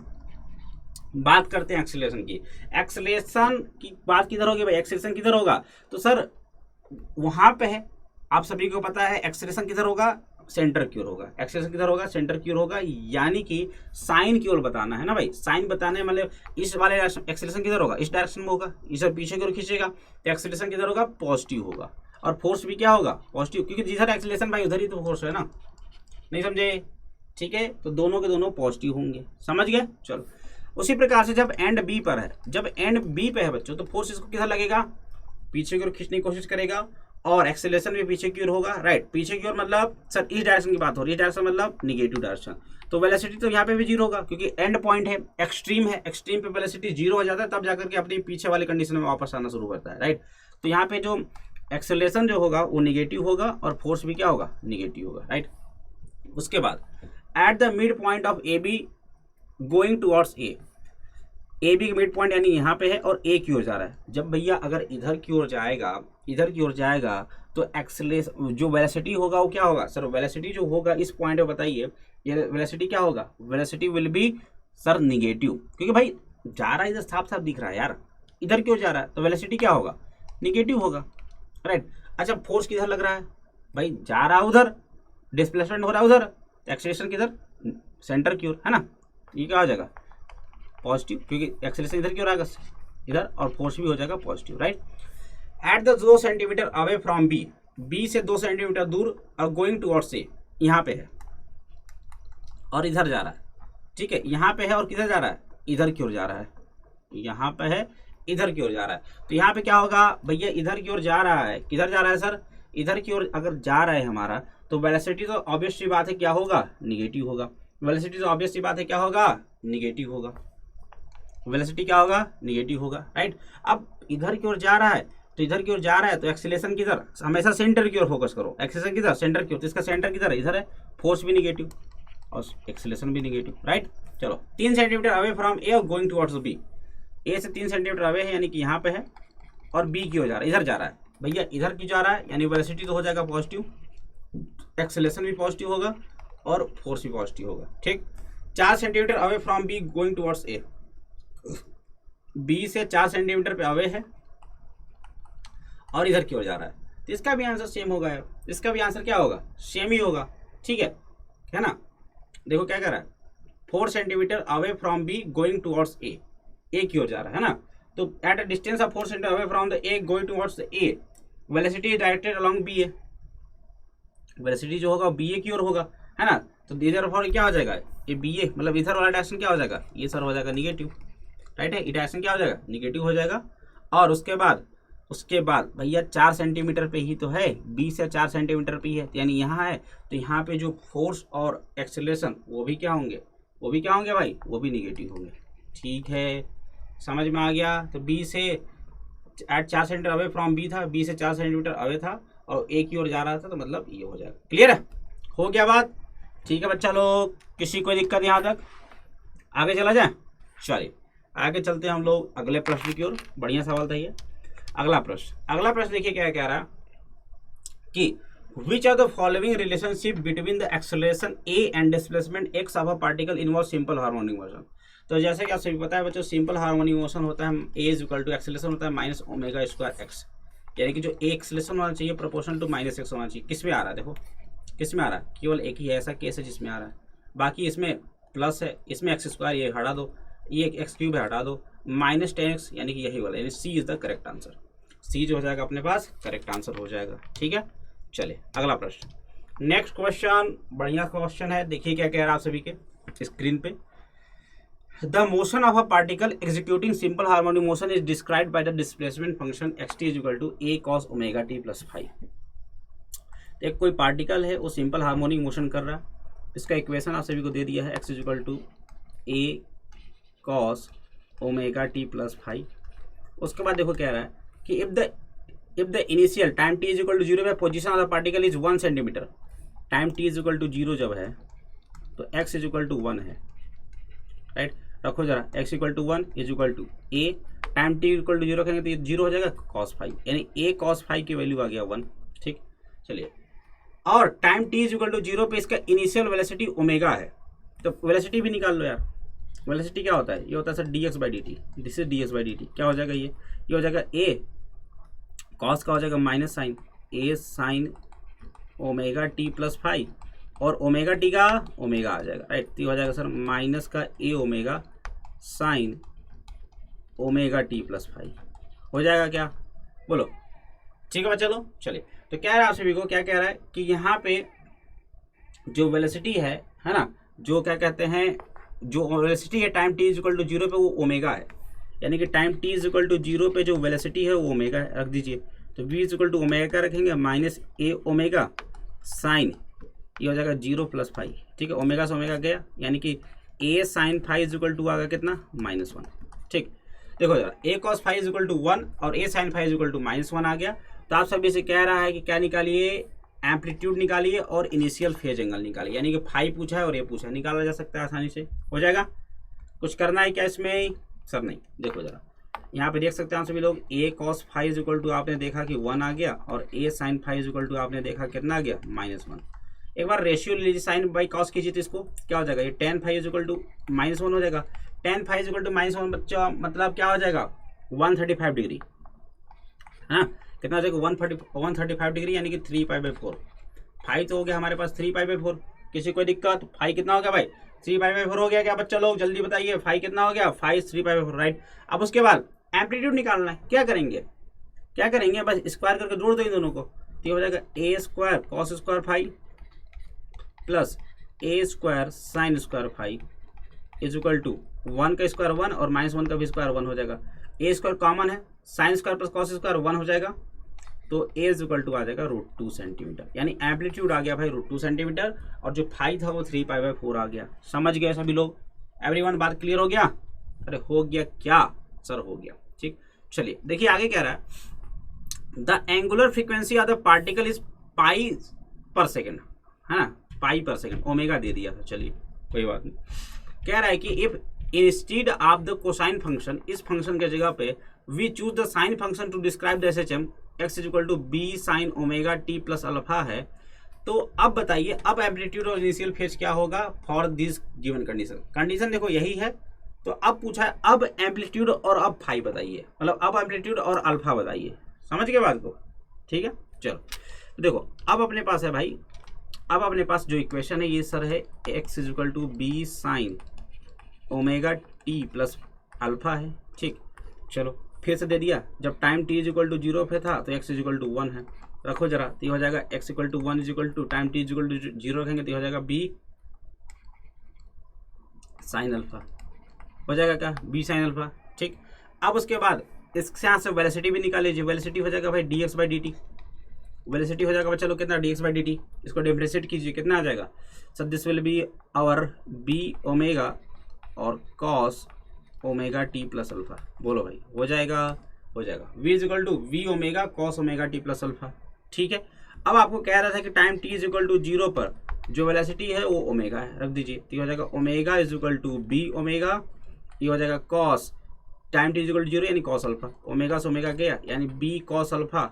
बात करते हैं एक्सेलरेशन की, एक्सेलरेशन की बात किधर होगी भाई, एक्सेलरेशन किधर होगा, तो सर वहां पे है, आप सभी को पता है एक्सेलरेशन किधर होगा, सेंटर की ओर होगा, एक्सेलरेशन किधर होगा, सेंटर की ओर होगा, यानी कि साइन की ओर बताना है ना भाई, साइन बताने मतलब इस वाले एक्सेलरेशन किधर होगा, इस डायरेक्शन में होगा, इसे पीछे की ओर खींचेगा तो एक्सेलरेशन किधर होगा, पॉजिटिव होगा, और फोर्स भी क्या होगा, पॉजिटिव, क्योंकि जिधर एक्सेलरेशन भाई उधर ही तो फोर्स है ना, नहीं समझे, ठीक है। तो दोनों के दोनों पॉजिटिव होंगे, समझ गए। चलो उसी प्रकार से जब एंड बी पर है, जब एंड बी पे है बच्चों तो फोर्स इसको किधर लगेगा, पीछे की ओर खींचने की कोशिश करेगा, और एक्सेलरेशन भी पीछे की ओर होगा, राइट। पीछे की ओर मतलब सर इस डायरेक्शन की बात हो रही है, डायरेक्शन मतलब निगेटिव डायरेक्शन। तो वेलोसिटी तो यहाँ पे भी जीरो होगा क्योंकि एंड पॉइंट है, एक्सट्रीम है, एक्सट्रीम पे वेलोसिटी जीरो हो जाता है, तब जाकर के अपनी पीछे वाली कंडीशन में वापस आना शुरू करता है, राइट। तो यहाँ पे जो एक्सेलरेशन जो होगा वो निगेटिव होगा और फोर्स भी क्या होगा, निगेटिव होगा, राइट। उसके बाद at the mid point of A B going towards A B का मिड पॉइंट यानी यहाँ पे है और ए की ओर जा रहा है। जब भैया अगर इधर की ओर जाएगा, इधर की ओर जाएगा तो एक्सेलरेशन जो वेलोसिटी होगा वो क्या होगा सर, वेलोसिटी जो होगा इस पॉइंट पे बताइए, ये वेलोसिटी क्या होगा, velocity will be sir negative, क्योंकि भाई जा रहा है इधर, साफ साफ दिख रहा है यार, इधर की ओर जा रहा है तो वेलोसिटी क्या होगा, निगेटिव होगा, राइट। अच्छा फोर्स किधर लग रहा है, भाई जा रहा है उधर, डिस्प्लेसमेंट हो रहा है उधर, एक्सेलरेशन किधर, सेंटर की ओर, है ना। ये क्या हो जाएगा, पॉजिटिव, क्योंकि एक्सेलरेशन इधर की ओर आएगा इधर, और फोर्स भी हो जाएगा positive, right. At the 2 centimetre away from B, B से 2 सेंटीमीटर दूर और गोइंग टुवर्ड्स ए, यहाँ पे है और इधर जा रहा है, ठीक है, यहाँ पे है और किधर जा रहा है, इधर की ओर जा रहा है, यहाँ पे है इधर की ओर जा रहा है। तो यहाँ पे क्या होगा भैया, इधर की ओर जा रहा है, किधर जा रहा है सर, इधर की ओर अगर जा रहा है हमारा, तो वेलोसिटी तो ऑब्वियस सी बात है क्या होगा, निगेटिव होगा। वेलोसिटी तो ऑब्वियस सी बात है क्या होगा, निगेटिव होगा। वेलोसिटी क्या होगा, निगेटिव होगा, राइट। अब इधर की ओर जा रहा है, तो इधर की ओर जा रहा है तो एक्सेलरेशन किधर, हमेशा सेंटर की ओर फोकस करो, एक्सेलरेशन किधर, सेंटर की ओर, तो इसका सेंटर किधर है, इधर है, फोर्स भी निगेटिव और एक्सेलरेशन भी निगेटिव, राइट। चलो 3 सेंटीमीटर अवे फ्रॉम ए और गोइंग टुवर्ड्स बी, ए से 3 सेंटीमीटर अवे है यानी कि यहाँ पे है, और बी की ओर जा रहा है, इधर जा रहा है भैया, इधर की जा रहा है यानी वेलोसिटी तो हो जाएगा पॉजिटिव, एक्सेलरेशन भी पॉजिटिव होगा और फोर्स भी पॉजिटिव होगा, ठीक। 4 centimetre away from B going towards A, B से 4 सेंटीमीटर पे अवे है और इधर की ओर जा रहा है, तो इसका भी आंसर सेम होगा यार, इसका भी आंसर क्या होगा, सेम ही होगा, ठीक है ना। देखो क्या कर रहा है, 4 centimetre away from B going towards A, A की ओर जा रहा है ना, तो at a distance of 4 centimetre away from the A going towards A, velocity is directed along B A, velocity जो होगा बी ए की ओर होगा, है ना। तो इधर फॉर क्या हो जाएगा, ये बी ए मतलब इधर वाला डायरेक्शन क्या हो जाएगा, ये सर हो जाएगा निगेटिव, राइट है, ये डायरेक्शन क्या हो जाएगा, निगेटिव हो जाएगा। और उसके बाद भैया 4 सेंटीमीटर पे ही तो है, बी से 4 सेंटीमीटर पे ही है, यानी यहाँ है, तो यहाँ पे जो फोर्स और एक्सेलरेशन वो भी क्या होंगे, भाई, वो भी निगेटिव होंगे, ठीक है, समझ में आ गया। तो बी से at 4 centimetre away from B था, बी से 4 सेंटीमीटर अवे था और ए की ओर जा रहा था, तो मतलब ये हो जाएगा, क्लियर है, हो गया बात, ठीक है बच्चा लोग, किसी कोई दिक्कत यहाँ तक, आगे चला जाए, चलिए आगे चलते हैं हम लोग अगले प्रश्न की ओर, बढ़िया सवाल था ये। अगला प्रश्न देखिए क्या कह रहा है कि which are the following relationship between the acceleration a and displacement x of a particle involve simple harmonic motion. तो जैसे कि आप सभी पता है बच्चों, सिंपल हार्मोनिक मोशन होता है ए इज इक्वल टू एक्सेलरेशन होता है माइनस ओमेगा स्क्वायर एक्स, यानी कि जो ए एक्सेलरेशन होना चाहिए प्रोपोर्शनल टू माइनस एक्स होना चाहिए। किस में आ रहा है, देखो किस में आ रहा है, केवल एक ही ऐसा केस है जिसमें आ रहा है, बाकी इसमें प्लस है, इसमें एक्स स्क्वायर ये हटा दो, ये एक्स क्यूब हटा दो, माइनस 10x यानी कि यही वाला, यानी सी इज द करेक्ट आंसर, सी जो हो जाएगा अपने पास करेक्ट आंसर हो जाएगा, ठीक है। चलिए अगला प्रश्न, नेक्स्ट क्वेश्चन बढ़िया क्वेश्चन है, देखिए क्या कह रहा है आप सभी के स्क्रीन पे। The motion of a particle executing simple harmonic motion is described by the displacement function x t is equal to a cos omega T plus 5। एक कोई पार्टिकल है वो सिंपल हार्मोनिक मोशन कर रहा है, इसका इक्वेशन आप सभी को दे दिया है, x is equal to a cos omega T plus 5। उसके बाद देखो कह रहा है कि if the initial time T is equal to 0 position of the particle is 1 centimetre, time T is equal to 0 जब है तो एक्स इज इक्वल टू 1 है, राइट। रखो जरा, x equal to 1 is equal to a, time t equal to 0 करेंगे तो ये 0 हो जाएगा कॉस 5, यानी ए कॉस 5 की वैल्यू आ गया 1, ठीक। चलिए, और time T is equal to 0 पे इसका इनिशियल वेलोसिटी ओमेगा है, तो वेलोसिटी भी निकाल लो यार। वेलोसिटी क्या होता है, ये होता है sir D x by D T, this is D x by D T, क्या हो जाएगा ये हो जाएगा ए कॉस का हो जाएगा minus sine A sine omega T plus 5, और ओमेगा टी का ओमेगा आ जाएगा, राइट। तो हो जाएगा सर माइनस का A omega sine omega T plus 5 हो जाएगा, क्या बोलो, ठीक है चलो। चलिए, तो कह रहा है आप सभी को, क्या कह रहा है कि यहाँ पे जो वेलोसिटी है ना, जो क्या कहते हैं, जो वेलोसिटी है time T is equal to 0 पे वो ओमेगा है, यानी कि time T is equal to 0 पे जो वेलोसिटी है वो ओमेगा है, रख दीजिए। तो v is equal to omega क्या रखेंगे, माइनस ए ओमेगा साइन, ये हो जाएगा 0 प्लस फाइव। ठीक है, ओमेगा से ओमेगा गया, यानी कि A sine five is equal to आ गया कितना, -1। ठीक, देखो जरा, A cos five is equal to 1 और A sine five is equal to -1 आ गया। तो आप सभी से कह रहा है कि क्या निकालिए, एम्पलीट्यूड निकालिए और इनिशियल फेज एंगल निकालिए, यानी कि फाइव पूछा है और ये पूछा है, निकाला जा सकता है आसानी से, हो जाएगा। कुछ करना है क्या इसमें सर? नहीं। देखो जरा, यहाँ पे देख सकते हैं आप सभी लोग, A cos five is equal to आपने देखा कि 1 आ गया और A sine five is equal to आपने देखा कितना आ गया, -1। एक बार रेशियो लीजिए, साइन बाई कॉस कीजिए तो इसको क्या हो जाएगा, ये tan five is equal to -1 हो जाएगा। tan five is equal to -1 बच्चा मतलब क्या हो जाएगा, 135 डिग्री, है ना। कितना हो जाएगा, 135 डिग्री, यानी कि 3π/4। फाइव तो हो गया हमारे पास 3π/4। किसी कोई दिक्कत? फाइव कितना हो गया भाई, 3π/4 हो गया क्या बच्चा लोग, जल्दी बताइए, फाइव कितना हो गया, 3π/4, राइट। अब उसके बाद एम्पलीट्यूड निकालना है, क्या करेंगे, बस स्क्वायर करके जोड़ दो इन दोनों को, तो हो जाएगा A square cos square five plus A square sine square five is equal to 1 का स्क्वायर 1 और -1 का भी स्क्वायर 1 हो जाएगा। ए स्क्वायर कॉमन है, sine square plus cos square 1 हो जाएगा, तो ए इज इक्वल टू आ जाएगा √2 सेंटीमीटर, यानी एम्पलीट्यूड आ गया भाई √2 सेंटीमीटर, और जो फाइव था वो 3π/4 आ गया। समझ गए सभी लोग? एवरीवन बात क्लियर हो गया? अरे हो गया क्या सर, हो गया। ठीक, चलिए देखिए आगे कह रहा है, the angular frequency of the particle is pi पर सेकेंड, है ना, पाई पर सेकेंड, ओमेगा दे दिया था, चलिए कोई बात नहीं। कह रहा है कि if instead of the cosine function, इस फंक्शन के जगह पे we choose the sine function to describe the SHM, x is equal to B sine omega T plus alpha है, तो अब बताइए, अब एम्पलीट्यूड और इनिशियल फेज क्या होगा for this given condition. Condition देखो यही है, तो अब पूछा है अब एम्पलीट्यूड और अब फाइव बताइए, मतलब अब एम्पलीट्यूड और अल्फा बताइए। समझ गए बात को? ठीक है, चलो देखो, अब अपने पास है भाई, अब अपने पास जो इक्वेशन है ये सर है x is equal to B sine omega T plus alpha है। ठीक, चलो फिर से दे दिया, जब time t is equal to 0 पे था तो x इज इक्वल टू 1 है, रखो जरा, तो हो जाएगा x equal to 1 is equal to time t is equal to 0 रखेंगे तो हो जाएगा b साइन अल्फा, हो जाएगा क्या, b साइन अल्फा। ठीक, अब उसके बाद इसके यहाँ से वेलोसिटी भी निकाल लीजिए, वेलोसिटी हो जाएगा भाई dx/dt, वेलोसिटी हो जाएगा बच्चा लोग कितना, dx/dt, इसको डिफरेंशिएट कीजिए कितना आ जाएगा sir, this will be our b omega और cos omega T plus alpha, बोलो भाई हो जाएगा, हो जाएगा, v is equal to v omega cos omega T plus alpha. ठीक है, अब आपको कह रहा था कि time t is equal to 0 पर जो वेलोसिटी है वो ओमेगा है, रख दीजिए, तो हो जाएगा omega is equal to B omega, ये हो जाएगा cos time t is equal to 0 यानी कॉस अल्फा, ओमेगा से ओमेगा गया, यानी b cos alpha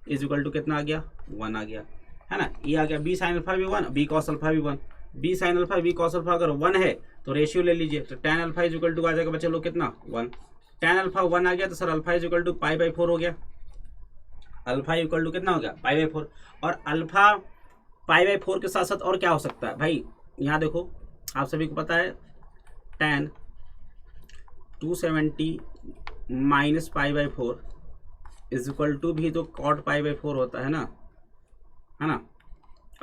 is equal to कितना आ गया, 1 आ गया, है ना, ये आ गया b साइन अल्फा भी 1, b कॉस अल्फा भी 1, b sine alpha b cos alpha अगर 1 है तो रेशियो ले लीजिए, तो tan alpha is equal to आ जाएगा बच्चे लोग कितना, 1, tan अल्फा 1 आ गया तो sir alpha is equal to π/4 हो गया, अल्फा इक्वल टू कितना हो गया, π/4, और अल्फा π/4 के साथ साथ और क्या हो सकता है भाई, यहाँ देखो आप सभी को पता है tan 270 minus π/4 is equal to भी तो cot π/4 होता है ना,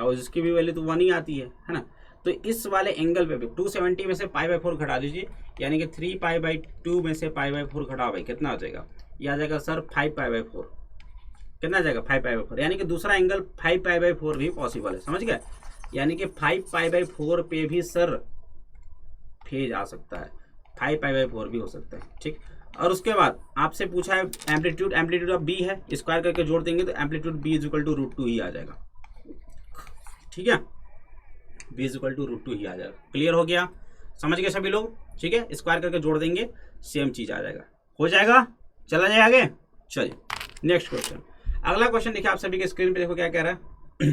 और इसकी भी वैल्यू तो 1 ही आती है ना, तो इस वाले एंगल पे भी 270 में से π/4 घटा दीजिए, यानी कि 3π/2 में से π/4 घटा भाई कितना आ जाएगा, ये आ जाएगा सर 5π/4, कितना आ जाएगा 5π/4, यानी कि दूसरा एंगल 5π/4 भी पॉसिबल है, समझ गए, यानी कि 5π/4 पे भी सर फेज आ सकता है, 5π/4 भी हो सकता है। ठीक, और उसके बाद आपसे पूछा है एम्पलीट्यूड ऑफ बी है, स्क्वायर करके जोड़ देंगे तो amplitude B is equal to √2 ही आ जाएगा। ठीक है, b इज इक्वल टू √2 ही आ जाएगा। क्लियर हो गया, समझ गए सभी लोग? ठीक है, स्क्वायर करके जोड़ देंगे सेम चीज आ जाएगा, हो जाएगा, चला जाए आगे। चलिए नेक्स्ट क्वेश्चन, अगला क्वेश्चन देखिए आप सभी के स्क्रीन पे, देखो क्या कह रहा है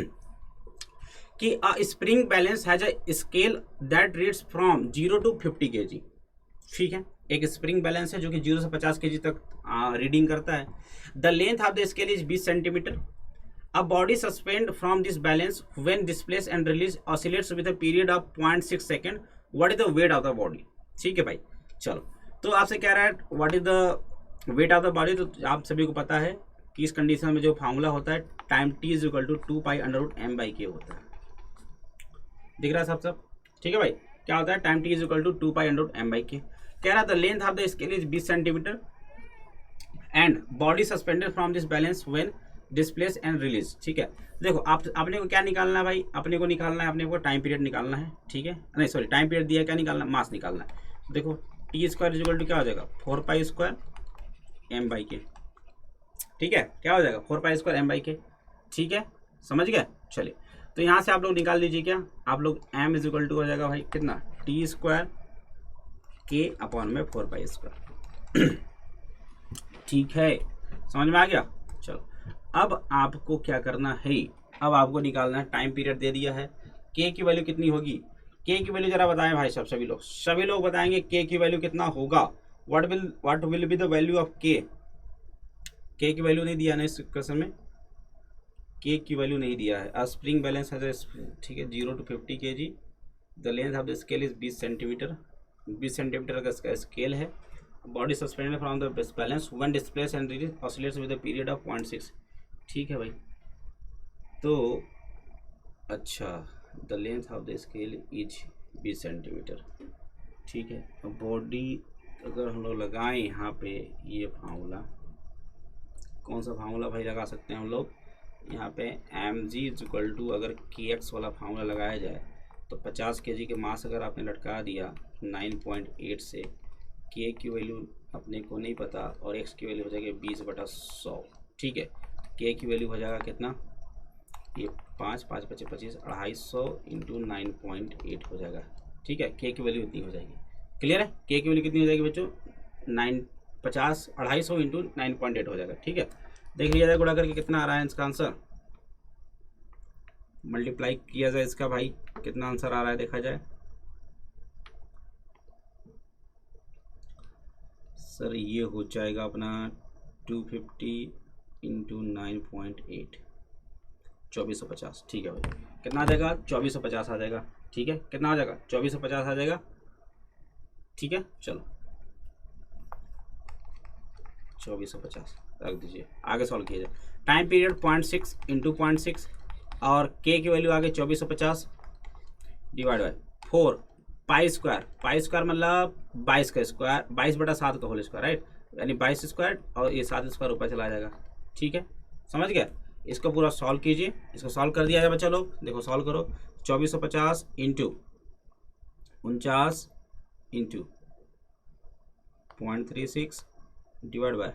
कि अ spring balance has a scale that reads from 0 to 50 kg। ठीक है, एक स्प्रिंग बैलेंस है जो कि 0 से 50 kg तक रीडिंग करता है। The length of the scale is 20 centimetre. A body suspend from this balance when displaced and released oscillates with a period of 0.6 second. What is the weight of the body? ठीक है भाई, चलो तो आपसे कह रहा है what is the weight of the body, तो आप सभी को पता है कि इस कंडीशन में जो फार्मूला होता है time t is equal to 2π√m/k होता है, दिख रहा है सब? ठीक है भाई, क्या होता है time t is equal to 2π√m/k। कह रहा the length of the scale is 20 centimetre and body suspended from this balance when displace and release. ठीक है, देखो आप अपने को क्या निकालना है भाई, अपने को निकालना है, अपने को टाइम पीरियड निकालना है। ठीक है, नहीं सॉरी, टाइम पीरियड दिया है, क्या निकालना है, मास निकालना है। देखो टी स्क्वायर इक्वल टू क्या हो जाएगा, 4π² m/k। ठीक है, क्या हो जाएगा, 4π² m/k। ठीक है, समझ गए। चलिए, तो यहाँ से आप लोग निकाल लीजिए, क्या आप लोग m इज इक्वल टू हो जाएगा भाई कितना, t² k/4π²। ठीक है, समझ में आ गया। चलो, अब आपको क्या करना है, अब आपको निकालना है, टाइम पीरियड दे दिया है, k की वैल्यू कितनी होगी, k की वैल्यू जरा बताएं भाई सब, सभी लोग बताएंगे k की वैल्यू कितना होगा। What will be the value of k। k की वैल्यू नहीं दिया ना इस क्वेश्चन में, k की वैल्यू नहीं दिया है। स्प्रिंग बैलेंस है, ठीक है, 0 to 50 kg। The length of the scale is 20 centimetre, 20 centimetre का स्केल है। Body suspended from the balance when displace and release oscillates with a period of 0.6। ठीक है भाई, तो अच्छा, the length of the scale is 20 centimetre. ठीक है, body अगर हम लोग लगाएं यहाँ पे ये फार्मूला, कौन सा फार्मूला भाई लगा सकते हैं हम लोग यहाँ पे, mg इज इक्वल टू, अगर kx वाला फार्मूला लगाया जाए तो 50 kg के मास अगर आपने लटका दिया 9.8 से, k की वैल्यू अपने को नहीं पता और x की वैल्यू हो जाएगी 20/100। ठीक है, k की वैल्यू हो जाएगा कितना, ये 5 5 25 25 250 इंटू 9.8 हो जाएगा। ठीक है, k की वैल्यू इतनी हो जाएगी। क्लियर है, k की वैल्यू कितनी हो जाएगी बच्चों, 250 इंटू 9.8 हो जाएगा। ठीक है, देख लिया जाए गुणा करके कितना आ रहा है इसका आंसर, मल्टीप्लाई किया जाए इसका भाई, कितना आंसर आ रहा है देखा जाए। सर ये हो जाएगा अपना 250 इंटू 9.8, 2450। ठीक है भाई, कितना आ जाएगा, 2450 आ जाएगा। ठीक है, कितना आ जाएगा, 2450 आ जाएगा। ठीक है, चलो 2450 रख दीजिए, आगे सॉल्व किया जाए। टाइम पीरियड 0.6 इंटू 0.6 और k की वैल्यू आगे 2450 डिवाइड बाई 4π², π² मतलब 22 का स्क्वायर, 22/7 का होल स्क्वायर, राइट, यानी 22² और ये 7² ऊपर चला जाएगा। ठीक है, समझ गया। इसको पूरा सॉल्व कीजिए, इसको सॉल्व कर दिया जाए बच्चा लोग, देखो सॉल्व करो, 2450 इंटू 49 इंटू 0.36 डिवाइड बाय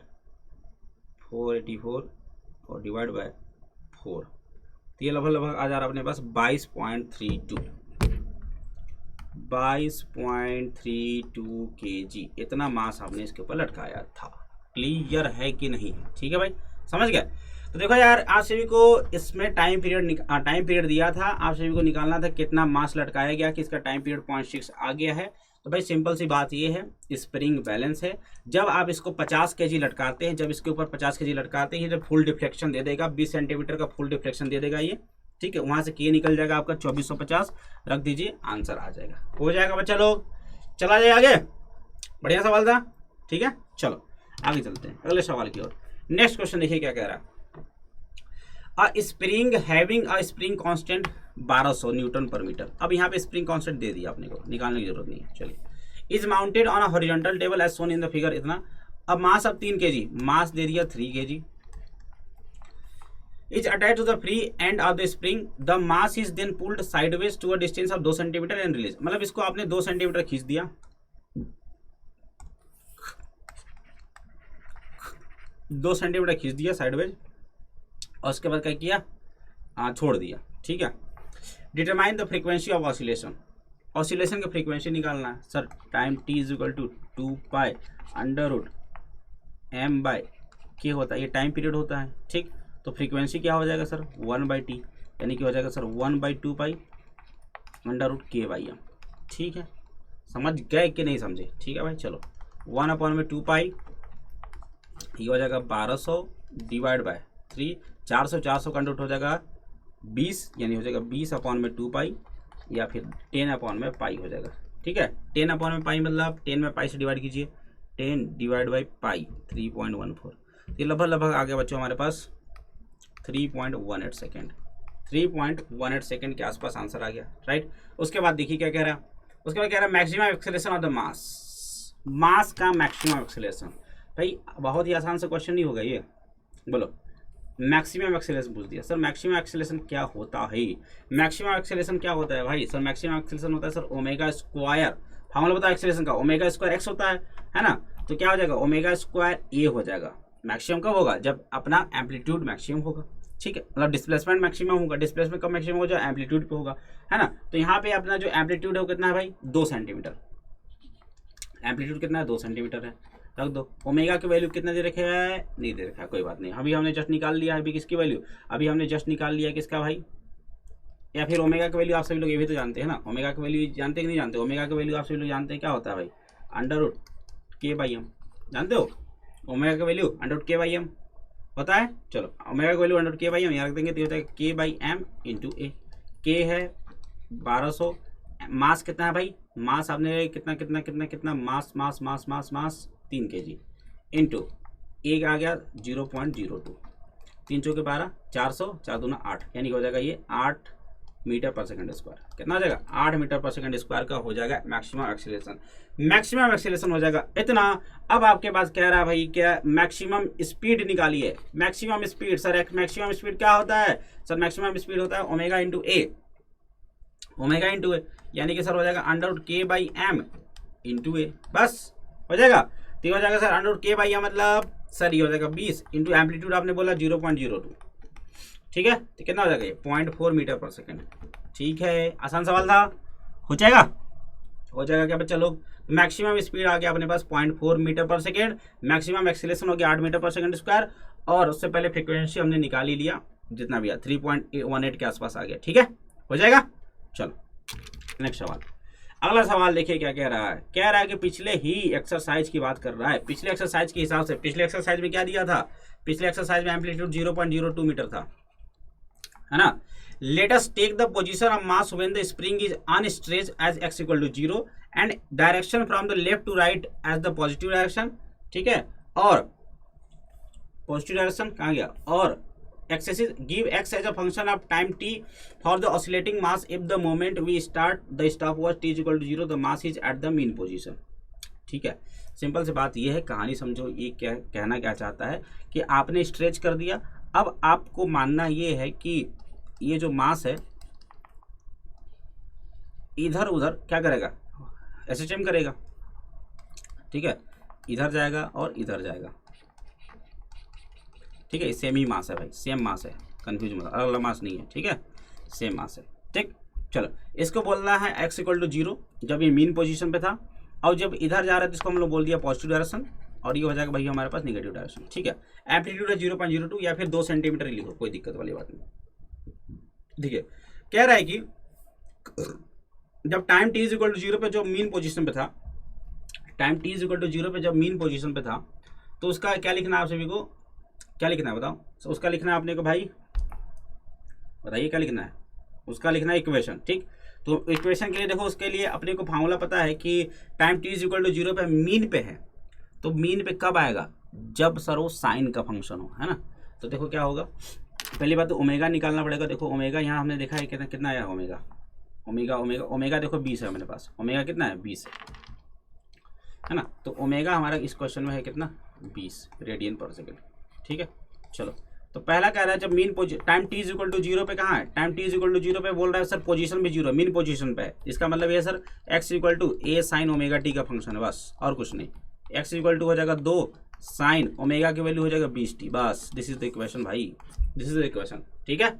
484 और डिवाइड बाय 4, तो ये लगभग आ जा रहा है अपने पास 22.32 kg, इतना मास आपने इसके ऊपर लटकाया था। क्लियर है कि नहीं, ठीक है भाई, समझ गए। तो देखो यार, आप सभी को इसमें टाइम पीरियड दिया था, आप सभी को निकालना था कितना मास लटकाया गया कि इसका टाइम पीरियड 0.6 आ गया है। तो भाई सिंपल सी बात ये है, स्प्रिंग बैलेंस है, जब आप इसको 50 kg लटकाते हैं, जब इसके ऊपर 50 kg लटकाते हैं, जब फुल डिफ्लेक्शन दे देगा, 20 सेंटीमीटर का फुल डिफ्लेक्शन दे देगा ये। ठीक है, वहां से के निकल जाएगा आपका 2450, रख दीजिए, आंसर आ जाएगा। हो जाएगा बच्चा लोग, चला जाए आगे, बढ़िया सवाल था। ठीक है, चलो आगे चलते हैं अगले सवाल की ओर। नेक्स्ट क्वेश्चन देखिए क्या कह रहा है, अ spring having a spring constant 1200 Newton पर मीटर। अब यहाँ पे स्प्रिंग कांस्टेंट दे दिया अपने को, निकालने की जरूरत नहीं है। चलिए, is mounted on a horizontal table as shown in the figure, इतना। अब मास अब 3 kg, मास दे दिया 3 kg, is attached to the free end of the spring, the mass is then pulled sideways to a distance of 2 cm and release। मतलब इसको आपने 2 centimetre खींच दिया, 2 centimetre खींच दिया साइडवेज, और उसके बाद क्या किया, छोड़ दिया। ठीक है, determine the frequency of oscillation, oscillation की फ्रीक्वेंसी निकालना है sir. Time t is equal to 2π√m/k होता है, ये टाइम पीरियड होता है। ठीक, तो फ्रीक्वेंसी क्या हो जाएगा सर, 1/t, यानी कि हो जाएगा सर 1/2π√k/m। ठीक है, समझ गए कि नहीं समझे, ठीक है भाई। चलो 1/2π, ये हो जाएगा 1200 डिवाइड बाय 3, 400 कंडक्ट हो जाएगा 20, यानी हो जाएगा 20/2π या फिर 10/π हो जाएगा। ठीक है, 10/π मतलब 10 में पाई से डिवाइड कीजिए, 10 डिवाइड बाई पाई 3.14, ये लगभग आ गया बच्चों हमारे पास 3.18 सेकेंड, 3.18 सेकेंड के आसपास आंसर आ गया, राइट। उसके बाद देखिए क्या कह रहा है, उसके बाद कह रहा है maximum acceleration of the mass, mass का मैक्सिमम एक्सेलरेशन। भाई बहुत ही आसान सा क्वेश्चन नहीं होगा ये, बोलो मैक्सिमम एक्सेलरेशन पूछ दिया। सर मैक्सिमम एक्सेलरेशन क्या होता है? मैक्सिमम एक्सेलरेशन क्या होता है भाई? सर मैक्सिमम एक्सेलरेशन होता है सर ओमेगा स्क्वायर, फार्मूला बताओ एक्सेलरेशन का, ओमेगा स्क्वायर एक्स होता है ना, तो क्या हो जाएगा ओमेगा स्क्वायर ए हो जाएगा। मैक्सिमम कब होगा? जब अपना एम्पलीट्यूड मैक्सिमम होगा, ठीक है, मतलब डिस्प्लेसमेंट मैक्सिमम होगा। डिस्प्लेसमेंट कब मैक्सिमम होगा? जो एम्पलीट्यूड पे होगा, है ना। तो यहाँ पे अपना जो एम्पलीट्यूड है वो कितना है भाई? 2 सेंटीमीटर। एम्पलीट्यूड कितना है? 2 सेंटीमीटर है, रख दो। ओमेगा की वैल्यू कितना दे रखा है? नहीं दे रखा है, कोई बात नहीं। अभी हमने जस्ट निकाल लिया है, अभी किसकी वैल्यू? अभी हमने जस्ट निकाल लिया किसका भाई? या फिर ओमेगा की वैल्यू आप सभी लोग ये भी तो जानते हैं ना, ओमेगा की वैल्यू जानते कि नहीं जानते? ओमेगा की वैल्यू आप सभी लोग जानते हैं क्या होता है भाई? अंडर के बाई एम, जानते हो? ओमेगा की वैल्यू अंडर के बाई एम होता है। चलो ओमेगा की वैल्यू अंडर के बाई एम यहाँ रख देंगे तो होता है के बाई एम इंटू ए। के है 1200, मास कितना है भाई? मास आपने कितना कितना कितना कितना मास मास मास मास मास 3 kg इंटू एक आ गया 0.02, 3 चौके 12, 400, 4 दूना 8, यानी कि हो जाएगा ये 8 मीटर पर सेकंड स्क्वायर। कितना हो जाएगा? 8 मीटर पर सेकंड स्क्वायर का हो जाएगा मैक्सिमम एक्सीलरेशन। मैक्सिमम एक्सीलरेशन हो जाएगा इतना। अब आपके पास कह रहा है भाई क्या मैक्सिमम स्पीड निकालिए। Maximum speed sir, maximum speed क्या होता है? सर मैक्सिमम स्पीड होता है ओमेगा इंटू ए, ओमेगा इंटू ए, यानी कि सर हो जाएगा अंडर के बाई एम इंटू ए, बस हो जाएगा। तो ये हो जाएगा सर अंडर के बाई एम, मतलब सर ये हो जाएगा 20 इंटू एम्पलीट्यूड आपने बोला 0.02, ठीक है। तो कितना हो जाएगा ये? 0.4 मीटर पर सेकेंड। ठीक है, आसान सवाल था, हो जाएगा, हो जाएगा क्या बच्चा लोग? मैक्सिमम स्पीड आ गया अपने पास 0.4 मीटर पर सेकेंड, मैक्सिमम एक्सीलरेशन हो गया 8 मीटर पर सेकेंड स्क्वायर, और उससे पहले फ्रीक्वेंसी हमने निकाल ही लिया, जितना भी है 3.18 के आसपास आ गया, ठीक है, हो जाएगा। चलो नेक्स्ट सवाल। अगला सवाल देखिए क्या कह रहा है। कह रहा है कि पिछले ही एक्सरसाइज की बात कर रहा है। पिछले एक्सरसाइज के हिसाब से, पिछले एक्सरसाइज में क्या दिया था? पिछले एक्सरसाइज में एम्पलीट्यूड 0.02 मीटर था, है ना। Let us take the position of mass when the spring is unstretched as x equal to 0 and direction from the left to right as the positive direction, ठीक है। और पॉजिटिव डायरेक्शन कहाँ गया? और axes give x as a function of time t for the oscillating mass if the moment we start the stopwatch t is equal to 0 the mass is at the mean position, ठीक है। Simple सी बात ये है, कहानी समझो। ये क्या कहना क्या चाहता है कि आपने स्ट्रेच कर दिया, अब आपको मानना ये है कि ये जो मास है इधर उधर क्या करेगा? एसएचएम करेगा, ठीक है, इधर जाएगा और इधर जाएगा, ठीक है। सेम ही मास है भाई, सेम मास है, कंफ्यूज मत, अलग अलग मास नहीं है, ठीक है, सेम मास है, ठीक। चलो इसको बोलना है x इक्वल टू 0 जब ये मीन पोजीशन पे था, और जब इधर जा रहा है तो इसको हम लोग बोल दिया पॉजिटिव डायरेक्शन, और ये हो जाएगा भाई हमारे पास नेगेटिव डायरेक्शन, ठीक है। एम्पलीट्यूड है 0.02 या फिर 2 सेंटीमीटर ही लिखो, कोई दिक्कत वाली बात नहीं, ठीक है। कह रहा है कि जब time t is equal to 0 पे जो मीन पोजीशन पे था, time t is equal to 0 पे जब मीन पोजीशन पे था, तो उसका क्या लिखना है आप सभी को? क्या लिखना है बताओ? तो उसका लिखना है आपने को भाई, बताइए क्या लिखना है? उसका लिखना है इक्वेशन, ठीक। तो इक्वेशन के लिए देखो, उसके लिए अपने को फार्मूला पता है कि time t is equal to 0 पे मीन पे है, तो मीन पे कब आएगा? जब सर वो साइन का फंक्शन हो, है ना। तो देखो क्या होगा, पहली बात तो ओमेगा निकालना पड़ेगा। देखो ओमेगा यहाँ हमने देखा है कितना कितना आया ओमेगा, ओमेगा ओमेगा ओमेगा देखो 20 है मेरे पास, ओमेगा कितना है? 20 है ना। तो ओमेगा हमारा इस क्वेश्चन में है कितना? 20 रेडियन पर सेकेंड, ठीक है। चलो तो पहला कह रहा है जब mean time t is equal to 0 पे कहाँ है? Time t is equal to 0 पे बोल रहा है सर पोजीशन भी 0, मीन पोजीशन पे है। इसका मतलब ये sir x equal to a sine omega t का फंक्शन है, बस और कुछ नहीं। x इक्वल टू हो जाएगा 2 साइन ओमेगा की वैल्यू हो जाएगा 20t, बस दिस इज द इक्वेशन भाई, दिस इज द इक्वेशन, ठीक है,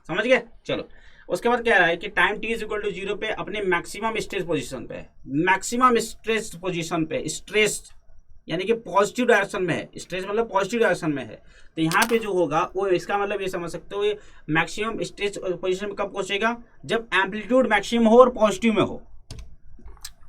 समझ गए। चलो उसके बाद क्या रहा है कि time t is equal to 0 पे अपने मैक्सिमम स्ट्रेस पोजीशन पे है, मैक्सिमम स्ट्रेस पोजीशन पे, स्ट्रेस यानी कि पॉजिटिव डायरेक्शन में है, स्ट्रेस मतलब पॉजिटिव डायरेक्शन में है। तो यहाँ पे जो होगा वो, इसका मतलब ये समझ सकते हो, ये मैक्सिमम स्ट्रेस पोजीशन में कब पहुंचेगा? जब एम्पलीट्यूड मैक्सिमम हो और पॉजिटिव में हो,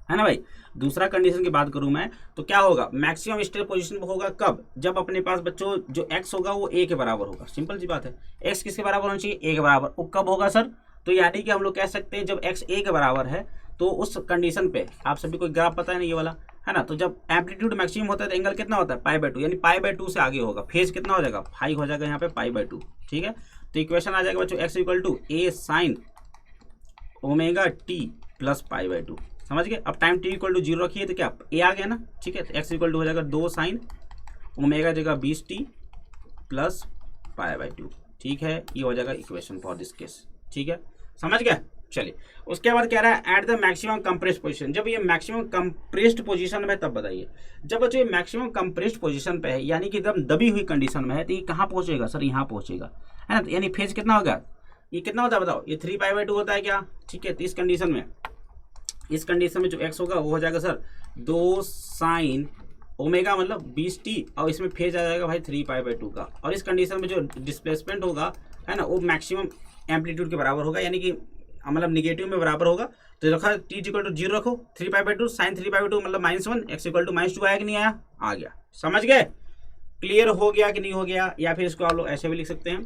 है ना भाई। दूसरा कंडीशन की बात करूं मैं तो क्या होगा? मैक्सिमम स्ट्रेस पोजीशन पे होगा कब? जब अपने पास बच्चों जो x होगा वो a के बराबर होगा, सिंपल सी बात है। x किसके बराबर होना चाहिए? a के बराबर। वो कब होगा सर? तो यानी कि हम लोग कह सकते हैं जब x a के बराबर है, तो उस कंडीशन पे आप सभी को ग्राफ पता है ना ये वाला, है ना। तो जब एम्पलीट्यूड मैक्सिमम होता है तो एंगल कितना होता है? π/2, यानी π/2 से आगे होगा। फेज कितना हो जाएगा? फाई हो जाएगा यहाँ पे π/2, ठीक है। तो इक्वेशन आ जाएगा बच्चों x equal to a sine omega t plus π/2, समझ गए। अब टाइम t इक्वल टू 0 रखिए तो क्या a आ गया ना, ठीक है। तो x इक्वल टू हो जाएगा 2 साइन ओमेगा जगह 20t प्लस पाई बाई 2। ठीक है, ये हो जाएगा इक्वेशन फॉर दिस केस। ठीक है, समझ गए। चलिए उसके बाद कह रहा है at the maximum compressed position. जब ये मैक्सिमम कंप्रेस्ड पोजीशन में, तब बताइए जब बच्चों ये मैक्सिमम कंप्रेस्ड पोजीशन पे है, यानी कि एकदम दबी हुई कंडीशन में है, तो ये कहाँ पहुंचेगा सर? यहाँ पहुंचेगा, है ना। तो यानी फेज कितना होगा? ये कितना होता है बताओ? ये 3 पाई बाई 2 होता है क्या? ठीक है, तो इस कंडीशन में जो एक्स होगा वो हो जाएगा सर 2 साइन ओमेगा मतलब 20t, और इसमें फेज आ जाएगा भाई 3 पाई बाई 2 का। और इस कंडीशन में जो डिस्प्लेसमेंट होगा, है ना, वो मैक्सिमम एम्पलीट्यूड के बराबर होगा, यानी कि मतलब निगेटिव में बराबर होगा। तो रखा t इक्वल टू 0 रखो, 3 pi by 2 sine 3 pi by 2 मतलब -1, x इक्वल टू -2 आया कि नहीं आया? आ गया। समझ गए? क्लियर हो गया कि नहीं हो गया? या फिर इसको आप लोग ऐसे भी लिख सकते हैं,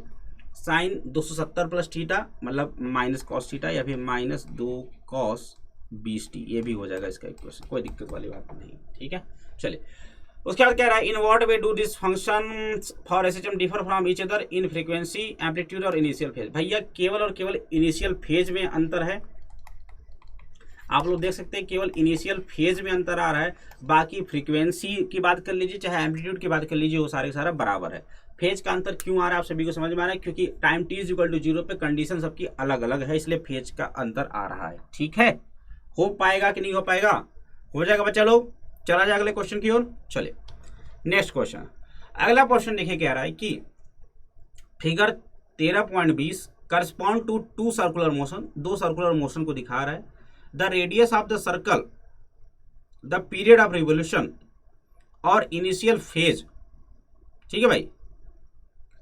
साइन 270 प्लस थीटा मतलब माइनस कॉस थीटा, या फिर -2 कॉस 20t, ये भी हो जाएगा इसका इक्वेशन, कोई दिक्कत वाली बात नहीं। ठीक है, चलिए उसके बाद कह रहा है in what way do this function for SHM differ from each other in frequency, amplitude और इनिशियल फेज। भैया केवल और केवल इनिशियल फेज में अंतर है, आप लोग देख सकते हैं, केवल इनिशियल फेज में अंतर आ रहा है। बाकी फ्रीक्वेंसी की बात कर लीजिए चाहे एम्पलीट्यूड की बात कर लीजिए, वो सारे सारा बराबर है। फेज का अंतर क्यों आ रहा है आप सभी को समझ में आ रहा है? क्योंकि टाइम t इक्वल टू 0 पे कंडीशन सबकी अलग अलग है, इसलिए फेज का अंतर आ रहा है। ठीक है, हो पाएगा कि नहीं हो पाएगा? हो जाएगा बच्चा लोग। चला जाए अगले क्वेश्चन की ओर। चलिए नेक्स्ट क्वेश्चन, अगला क्वेश्चन देखिए कह रहा है कि figure 13.20 correspond to 2 circular motion, 2 circular motion को दिखा रहा है। The radius of the circle, the period of revolution और इनिशियल फेज। ठीक है भाई,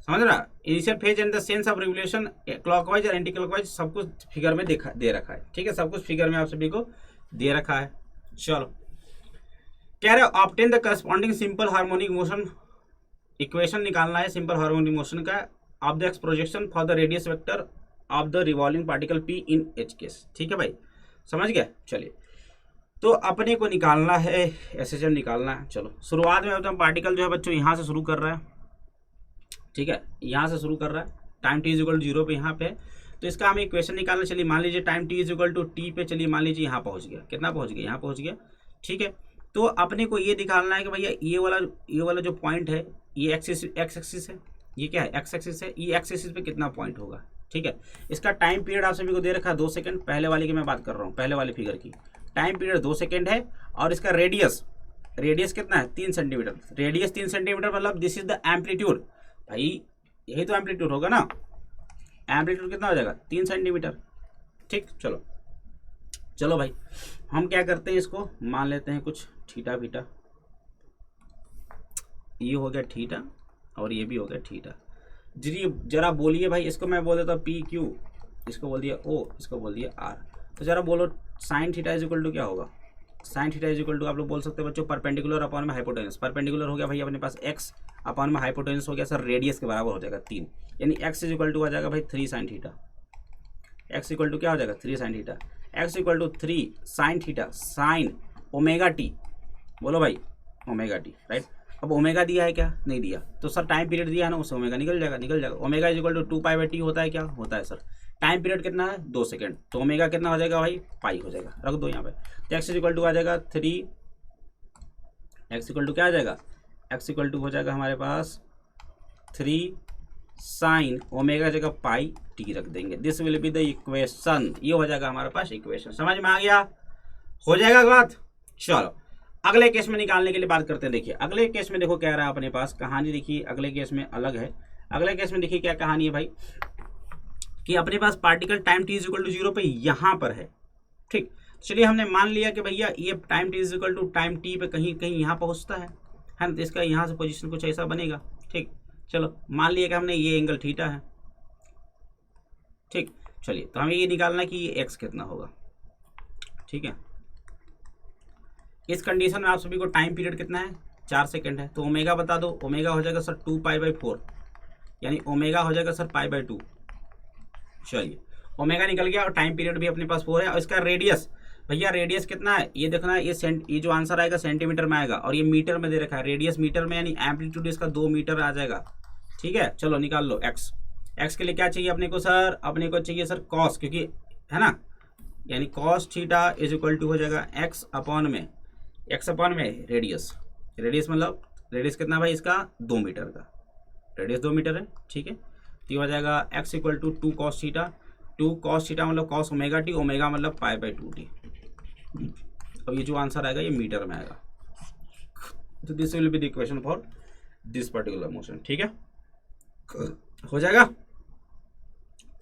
समझ रहा? Initial phase and the sense of revolution clockwise और एंटी क्लॉकवाइज सब कुछ फिगर में दे रखा है। ठीक है, सब कुछ फिगर में आप सभी को दे रखा है। चलो कह रहे obtain the corresponding simple harmonic motion, equation निकालना है सिंपल हार्मोनिक मोशन का of the x projection for the radius vector of the revolving particle P in H case. ठीक है भाई, समझ गए। चलिए तो अपने को निकालना है एसएचएम निकालना है। चलो शुरुआत में हम पार्टिकल जो है बच्चों यहाँ से शुरू कर रहा है। ठीक है, यहाँ से शुरू कर रहा है, टाइम t इक्वल टू 0 पे यहाँ पे, तो इसका हमें इक्वेशन निकालना। चलिए मान लीजिए time t equal to t पे, चलिए मान लीजिए यहाँ पहुँच गया, कितना पहुँच गया? यहाँ पहुँच गया। ठीक है, तो अपने को ये दिखाना है कि भैया ये वाला जो पॉइंट है ये एक्स एक्सिस है, ये क्या है? एक्स एक्सिस है, ये एक्स एक्सिस पे कितना पॉइंट होगा। ठीक है, इसका टाइम पीरियड आप सभी को दे रखा है 2 सेकंड, पहले वाले की मैं बात कर रहा हूँ, पहले वाले फिगर की टाइम पीरियड 2 सेकंड है। और इसका रेडियस कितना है? 3 सेंटीमीटर। रेडियस 3 सेंटीमीटर मतलब दिस इज द एम्पलीट्यूड। भाई यही तो एम्पलीट्यूड होगा ना, एम्पलीट्यूड कितना हो जाएगा? 3 सेंटीमीटर। ठीक, चलो भाई हम क्या करते हैं, इसको मान लेते हैं कुछ थीटा बीटा, ये हो गया थीटा और ये भी हो गया थीटा। जरा बोलिए भाई, इसको मैं बोल देता हूँ पी क्यू, इसको बोल दिया ओ, इसको बोल दिया आर। तो जरा बोलो sine theta is equal to क्या होगा? Sine theta is equal to आप लोग बोल सकते हैं बच्चों परपेंडिकुलर अपॉन में हाइपोटेनस। परपेंडिकुलर हो गया भाई अपने पास एक्स, अपॉन में हाइपोटेनस हो गया सर रेडियस के बराबर हो जाएगा 3, यानी एक्स इज इक्वल टू आ जाएगा भाई 3 sine theta. X equal to क्या हो जाएगा? 3 sine theta. X equal to 3 sine theta sine omega t, बोलो भाई ओमेगा टी, राइट। अब ओमेगा दिया है क्या? नहीं दिया, तो सर टाइम पीरियड दिया है ना, उससे ओमेगा निकल जाएगा। Omega is equal to 2 pi by T होता है क्या? होता है सर। टाइम पीरियड कितना है? 2 सेकंड, तो ओमेगा कितना हो जाएगा भाई? पाई हो जाएगा, रख दो यहाँ पे। तो एक्स इज इक्वल टू आ जाएगा 3, एक्स इक्वल टू क्या आ जाएगा? एक्स इक्वल टू हो जाएगा हमारे पास 3 साइन ओमेगा जगह पाई टी रख देंगे। This will be the equation, ये हो जाएगा हमारे पास इक्वेशन। समझ में आ गया? हो जाएगा बात। चलो अगले केस में निकालने के लिए बात करते हैं। देखिए अगले केस में देखो क्या रहा है अपने पास कहानी, देखिए अगले केस में अलग है। अगले केस में देखिए क्या कहानी है भाई, कि अपने पास particle time t is equal to 0 पे यहाँ पर है। ठीक, चलिए हमने मान लिया कि भैया ये time t is equal to time t पे कहीं कहीं यहाँ पहुँचता है ना, तो इसका यहाँ से पोजीशन कुछ ऐसा बनेगा। ठीक, चलो मान लिया कि हमने ये एंगल थीटा है। ठीक, चलिए तो हमें ये निकालना है कि ये x कितना होगा। ठीक है, इस कंडीशन में आप सभी को टाइम पीरियड कितना है? 4 सेकंड है, तो ओमेगा बता दो। ओमेगा हो जाएगा सर 2 पाई बाई 4, यानी ओमेगा हो जाएगा सर पाई बाई 2। चलिए ओमेगा निकल गया और टाइम पीरियड भी अपने पास 4 है। और इसका रेडियस, भैया रेडियस कितना है ये देखना है, ये जो आंसर आएगा सेंटीमीटर में आएगा और ये मीटर में दे रखा है। रेडियस मीटर में, यानी एम्पलीट्यूड इसका 2 मीटर आ जाएगा। ठीक है, चलो निकाल लो एक्स। एक्स के लिए क्या चाहिए अपने को सर? अपने को चाहिए सर कॉस, क्योंकि है ना, यानी cos theta is equal to हो जाएगा एक्स अपॉन में रेडियस। रेडियस मतलब रेडियस कितना भाई इसका? 2 मीटर का। रेडियस 2 मीटर है, ठीक है। तो ये हो जाएगा x equal to 2 cos theta, 2 cos थीटा मतलब cos ओमेगा टी, ओमेगा मतलब पाई बाई 2t। अब ये जो आंसर आएगा ये मीटर में आएगा। तो this will be the equation for this particular motion, ठीक है। हो जाएगा,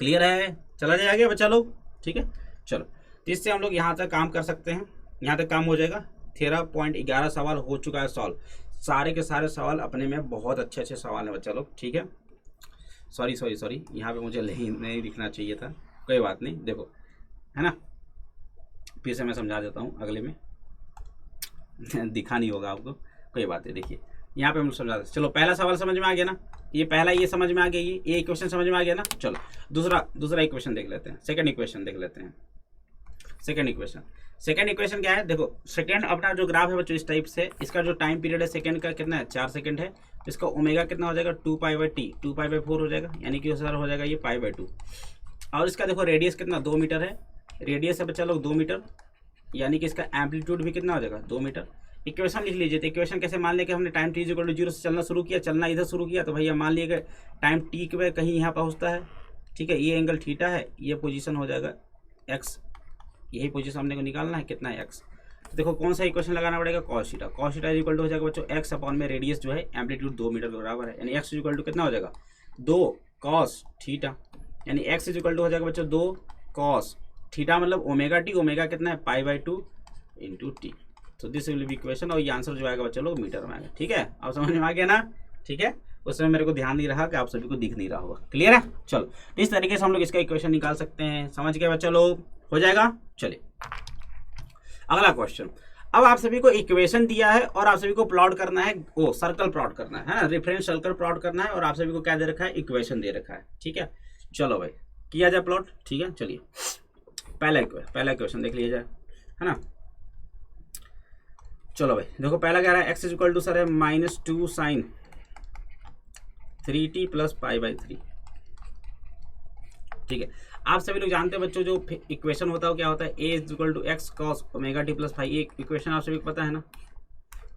क्लियर है, चला जाएगा बच्चा लोग, ठीक है। चलो, तो इससे हम लोग यहाँ तक काम कर सकते हैं, यहाँ तक काम हो जाएगा। 13.11 सवाल हो चुका है सॉल्व। सारे के सारे सवाल अपने में बहुत अच्छे अच्छे सवाल हैं बच्चा लोग, ठीक है। सॉरी यहाँ पे मुझे नहीं लिखना चाहिए था, कोई बात नहीं, देखो है ना, फिर से मैं समझा देता हूँ अगले में दिखा नहीं होगा आपको, कोई बात नहीं। देखिए यहाँ पे हम समझा देते। चलो पहला सवाल समझ में आ गया ना, ये पहला ये समझ में आ गया, ये इक्वेशन समझ में आ गया ना। चलो दूसरा इक्वेशन देख लेते हैं, सेकंड इक्वेशन देख लेते हैं। सेकंड इक्वेशन क्या है, देखो सेकंड अपना जो ग्राफ है बच्चों इस टाइप से, इसका जो टाइम पीरियड है सेकंड का कितना है, 4 सेकंड है। इसका ओमेगा कितना हो जाएगा, 2 pi by T, 2 pi by 4 हो जाएगा, यानी कि सर हो जाएगा ये पाई बाई 2। और इसका देखो रेडियस कितना, 2 मीटर है, रेडियस है बच्चा लोग 2 मीटर, यानी कि इसका एम्पलीट्यूड भी कितना हो जाएगा, 2 मीटर। इक्वेशन लिख लीजिए। तो इक्वेशन कैसे मान लें कि हमने टाइम टी इक्वल टू 0 से चलना शुरू किया, चलना इधर शुरू किया, तो भैया मान लिया कि टाइम टी के कहीं यहाँ पहुँचता है, ठीक है। ये एंगल थीटा है, ये पोजीशन हो जाएगा एक्स, यही पोजीशन हमने को निकालना है, कितना है एक्स। तो देखो कौन सा इक्वेशन लगाना पड़ेगा, cos theta. Cos theta equal to हो जाएगा बच्चों एक्स अपॉन में रेडियस जो है एम्पलीट्यूड 2 मीटर के बराबर है, यानी एक्स इक्वल टू कितना हो जाएगा 2 कॉस थीटा, यानी एक्स इक्वल टू हो जाएगा बच्चों 2 कॉस थीटा मतलब ओमेगा टी, ओमेगा कितना है पाई बाई 2 इंटू टी। तो दिस विल बी इक्वेशन, और ये आंसर जो आएगा बच्चों लोग मीटर में आएगा, ठीक है। अब समझ में आ गया ना, ठीक है। उस समय मेरे को ध्यान नहीं रहा कि आप सभी को दिख नहीं रहा होगा, क्लियर है। चलो इस तरीके से हम लोग इसका इक्वेशन निकाल सकते हैं, समझ गए बच्चा लोग, हो जाएगा। चलिए अगला क्वेश्चन। अब आप सभी को इक्वेशन दिया है और आप सभी को प्लॉट करना है, वो सर्कल प्लॉट करना है ना, रेफरेंस सर्कल प्लॉट करना है, और आप सभी को क्या दे रखा है, इक्वेशन दे रखा है, ठीक है। चलो भाई किया जाए प्लॉट, ठीक है। चलिए पहला इक्वेशन देख लिया जाए, है ना। चलो भाई देखो पहला कह रहा है एक्स इक्वल टू सर है -2 sign 3t plus pi by 3, ठीक है। आप सभी लोग जानते हैं बच्चों जो इक्वेशन होता है क्या होता है, A equal to X cos omega T plus five, ये इक्वेशन आप सभी को पता है ना,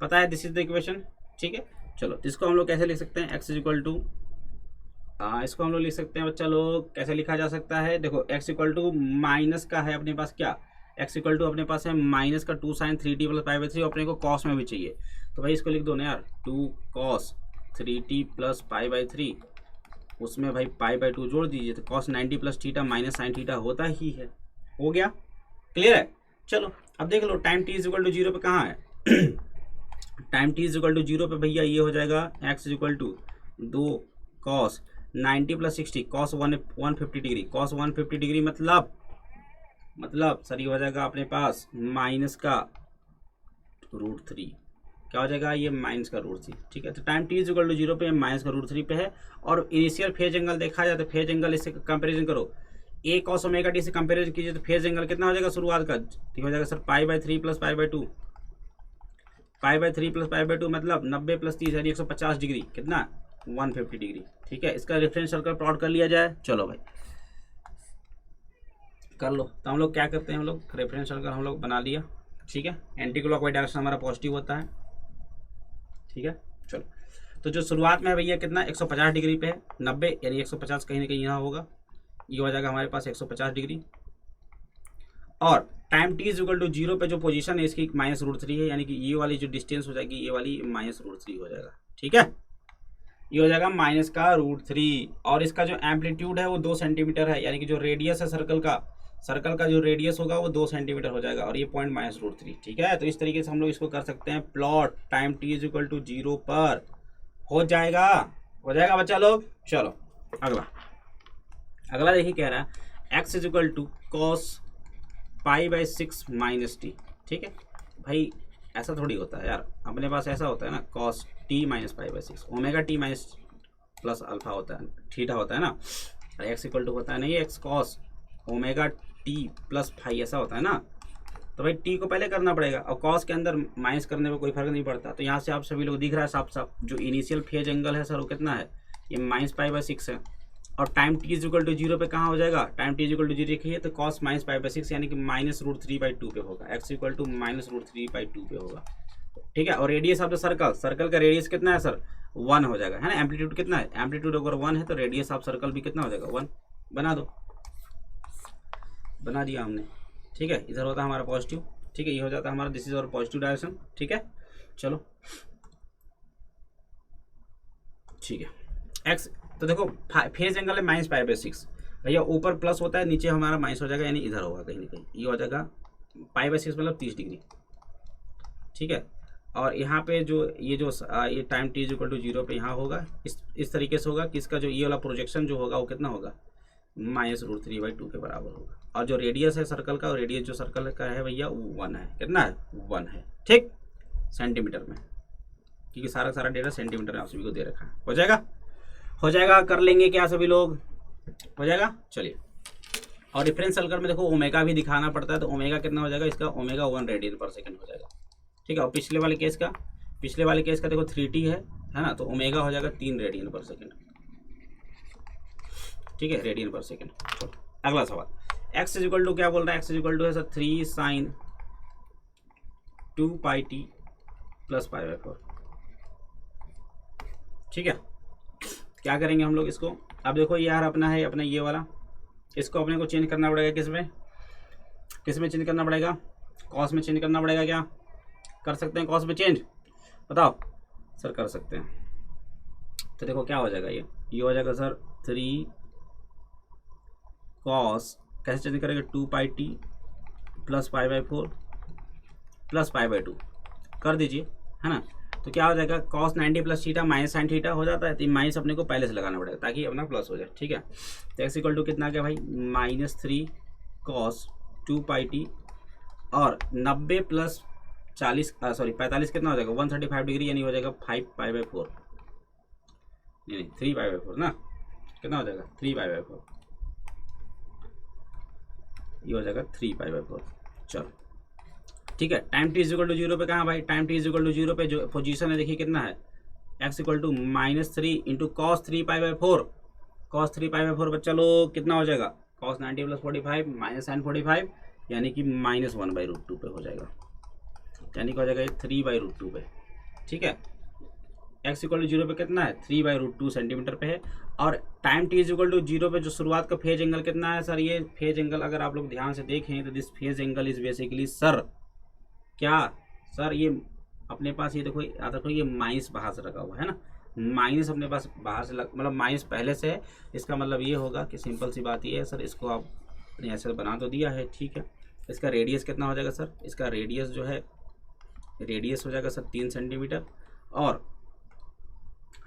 पता है, दिस इज द इक्वेशन, ठीक है। चलो इसको हम लोग कैसे लिख सकते हैं, एक्स इक्वल टू, इसको हम लोग लिख सकते हैं बच्चा लोग, कैसे लिखा जा सकता है, देखो एक्स इक्वल टू माइनस का है अपने पास, क्या एक्स इक्वल टू अपने पास है माइनस का 2 sign 3t plus pi by 3, अपने को कॉस में भी चाहिए, तो भाई इसको लिख दो ना यार, 2 cos 3t plus pi by 3, उसमें भाई पाई बाई 2 जोड़ दीजिए, तो cos 90 plus theta minus sine theta होता ही है, हो गया, क्लियर है। चलो अब देख लो टाइम t इक्वल टू 0 पे कहाँ है टाइम t इक्वल टू 0 पे भैया ये हो जाएगा x equal to 2 cos 90 plus 60 cos 150 degree, cos 150 degree मतलब सर ये हो जाएगा अपने पास माइनस का √3, क्या हो जाएगा ये माइनस का √3, ठीक है। तो टाइम t इक्वल टू 0 पे माइनस का √3 पे है, और इनिशियल फेज एंगल देखा जाए तो फेज एंगल इससे कंपेरिजन करो, a cos ओमेगा टी से कंपेरिजन कीजिए तो फेज एंगल कितना हो जाएगा शुरुआत का, ठीक हो जाएगा sir pi by 3 plus pi by 2, pi by 3 plus pi by 2 मतलब 90 प्लस 30 यानी 150 डिग्री, कितना 150 डिग्री, ठीक है। इसका रेफरेंस सर्कल प्लॉट कर लिया जाए, चलो भाई कर लो। तो हम लोग क्या करते हैं, हम लोग रेफरेंस सर्कल हम लोग बना लिया, ठीक है। एंटी क्लॉकवाइज डायरेक्शन हमारा पॉजिटिव होता है, ठीक है। चलो तो जो शुरुआत में है भैया कितना 150 डिग्री पे है, 90 यानी 150 कहीं ना कहीं यहाँ होगा, ये हो जाएगा हमारे पास 150 डिग्री, और टाइम t इक्वल टू 0 पे जो पोजीशन है इसकी माइनस √3 है, यानी कि ये वाली जो डिस्टेंस हो जाएगी ये वाली माइनस √3 हो जाएगा, ठीक है। ये हो जाएगा माइनस का √3, और इसका जो एम्पलीट्यूड है वो 2 सेंटीमीटर है, यानी कि जो रेडियस है सर्कल का जो रेडियस होगा वो 2 सेंटीमीटर हो जाएगा, और ये पॉइंट माइनस √3, ठीक है। तो इस तरीके से हम लोग इसको कर सकते हैं plot, time t equal to 0 पर हो जाएगा बच्चा लोग। चलो अगला देखिए कह रहा है x equal to cos pi by 6 minus t, ठीक है। भाई ऐसा थोड़ी होता है यार, अपने पास ऐसा होता है ना cos t minus pi by 6, omega t minus plus alpha होता है, थीटा होता है ना, और x इक्वल टू होता है ना ये x cos omega t plus phi, ऐसा होता है ना। तो भाई t को पहले करना पड़ेगा, और cos के अंदर माइनस करने में कोई फर्क नहीं पड़ता। तो यहाँ से आप सभी लोग दिख रहा है साफ साफ, जो इनिशियल फेज एंगल है सर वो कितना है, ये माइनस पाई बाई 6 है, और टाइम t इक्वल टू 0 पे कहाँ हो जाएगा, टाइम t इक्वल टू 0 देखिए तो cos माइनस पाई बाई 6 यानी कि माइनस √3/2 पे होगा, x इक्वल टू माइनस √3/2 पे होगा, ठीक है। और radius of the circle, circle का रेडियस कितना है सर 1 हो जाएगा, है ना। एम्पलीट्यूड कितना है, एम्पलीट्यूड अगर 1 है तो रेडियस ऑफ सर्कल भी कितना हो जाएगा 1। बना दो, बना दिया हमने, ठीक है। इधर होता है हमारा पॉजिटिव, ठीक है, ये हो जाता है हमारा, दिस इज और पॉजिटिव डायरेक्शन, ठीक है। चलो ठीक है। एक्स तो देखो फेज एंगल है -π/6 भैया, ऊपर प्लस होता है, नीचे हमारा माइनस हो जाएगा, यानी इधर होगा कहीं ना कहीं, ये हो जाएगा π/6 मतलब 30 डिग्री, ठीक है। और यहाँ पे जो ये टाइम t = 0 पे यहाँ होगा, इस तरीके से होगा कि इसका जो ये वाला प्रोजेक्शन जो होगा वो कितना होगा -√3/2 के बराबर होगा। और जो रेडियस है सर्कल का, और रेडियस जो सर्कल का है भैया वो 1 है, कितना है 1 है, ठीक, सेंटीमीटर में, क्योंकि सारा डेटा सेंटीमीटर में आप सभी को दे रखा है। हो जाएगा, हो जाएगा, कर लेंगे क्या सभी लोग, हो जाएगा। चलिए, और रेफरेंस सर्कल में देखो ओमेगा भी दिखाना पड़ता है, तो ओमेगा कितना हो जाएगा इसका, ओमेगा 1 रेडियन/सेकंड हो जाएगा, ठीक है। और पिछले वाले केस का देखो 3t है ना, तो ओमेगा हो जाएगा 3 रेडियन/सेकंड, ठीक है, रेडियन/सेकंड। चलो अगला सवाल, x = क्या बोल रहा है, x = है सर 3 sin 2πt + π/4, ठीक है। क्या करेंगे हम लोग इसको, अब देखो यार अपना है अपना ये वाला, इसको अपने को चेंज करना पड़ेगा, किस में चेंज करना पड़ेगा, कॉस में चेंज करना पड़ेगा। क्या कर सकते हैं कॉस में चेंज, बताओ सर, कर सकते हैं। तो देखो क्या हो जाएगा, ये हो जाएगा सर 3 cos, कैसे चेंज करेंगे, 2πt + π/4 + π/2 कर दीजिए, है ना। तो क्या हो जाएगा, cos 90 + थीटा -sin थीटा हो जाता है, तो माइनस अपने को पहले से लगाना पड़ेगा ताकि अपना प्लस हो जाए, ठीक है। तो x = कितना आ गया भाई -3 cos 2πt, और 90 + 45 कितना हो जाएगा 135 डिग्री, यानी हो जाएगा 5π/4, नहीं 3π/4 ना, कितना हो जाएगा 3π/4, ये हो जाएगा 3π/4। चलो ठीक है। टाइम t = 0 पे कहाँ भाई, टाइम t = 0 पे जो पोजीशन है देखिए कितना है, x = -3 × cos 3π/4, cos 3π/4 बच्चा लोग कितना हो जाएगा, cos 90 + 45 -sin 45, यानी कि -1/√2 पे हो जाएगा, यानी कि हो जाएगा 3/√2 पे, ठीक है। x = 0 पे कितना है 3/√2 सेंटीमीटर पे है। और टाइम t = 0 पे जो शुरुआत का फेज एंगल कितना है सर, ये फेज एंगल अगर आप लोग ध्यान से देखें तो this phase angle is basically sir, क्या सर, ये अपने पास ये देखो याद रखो, ये माइनस बाहर से लगा हुआ है ना, माइनस अपने पास बाहर से मतलब माइनस पहले से है, इसका मतलब ये होगा कि सिंपल सी बात ये है सर, इसको आप अपने ऐसे बना तो दिया है, ठीक है। इसका रेडियस कितना हो जाएगा सर, इसका रेडियस जो है, रेडियस हो जाएगा सर 3 सेंटीमीटर। और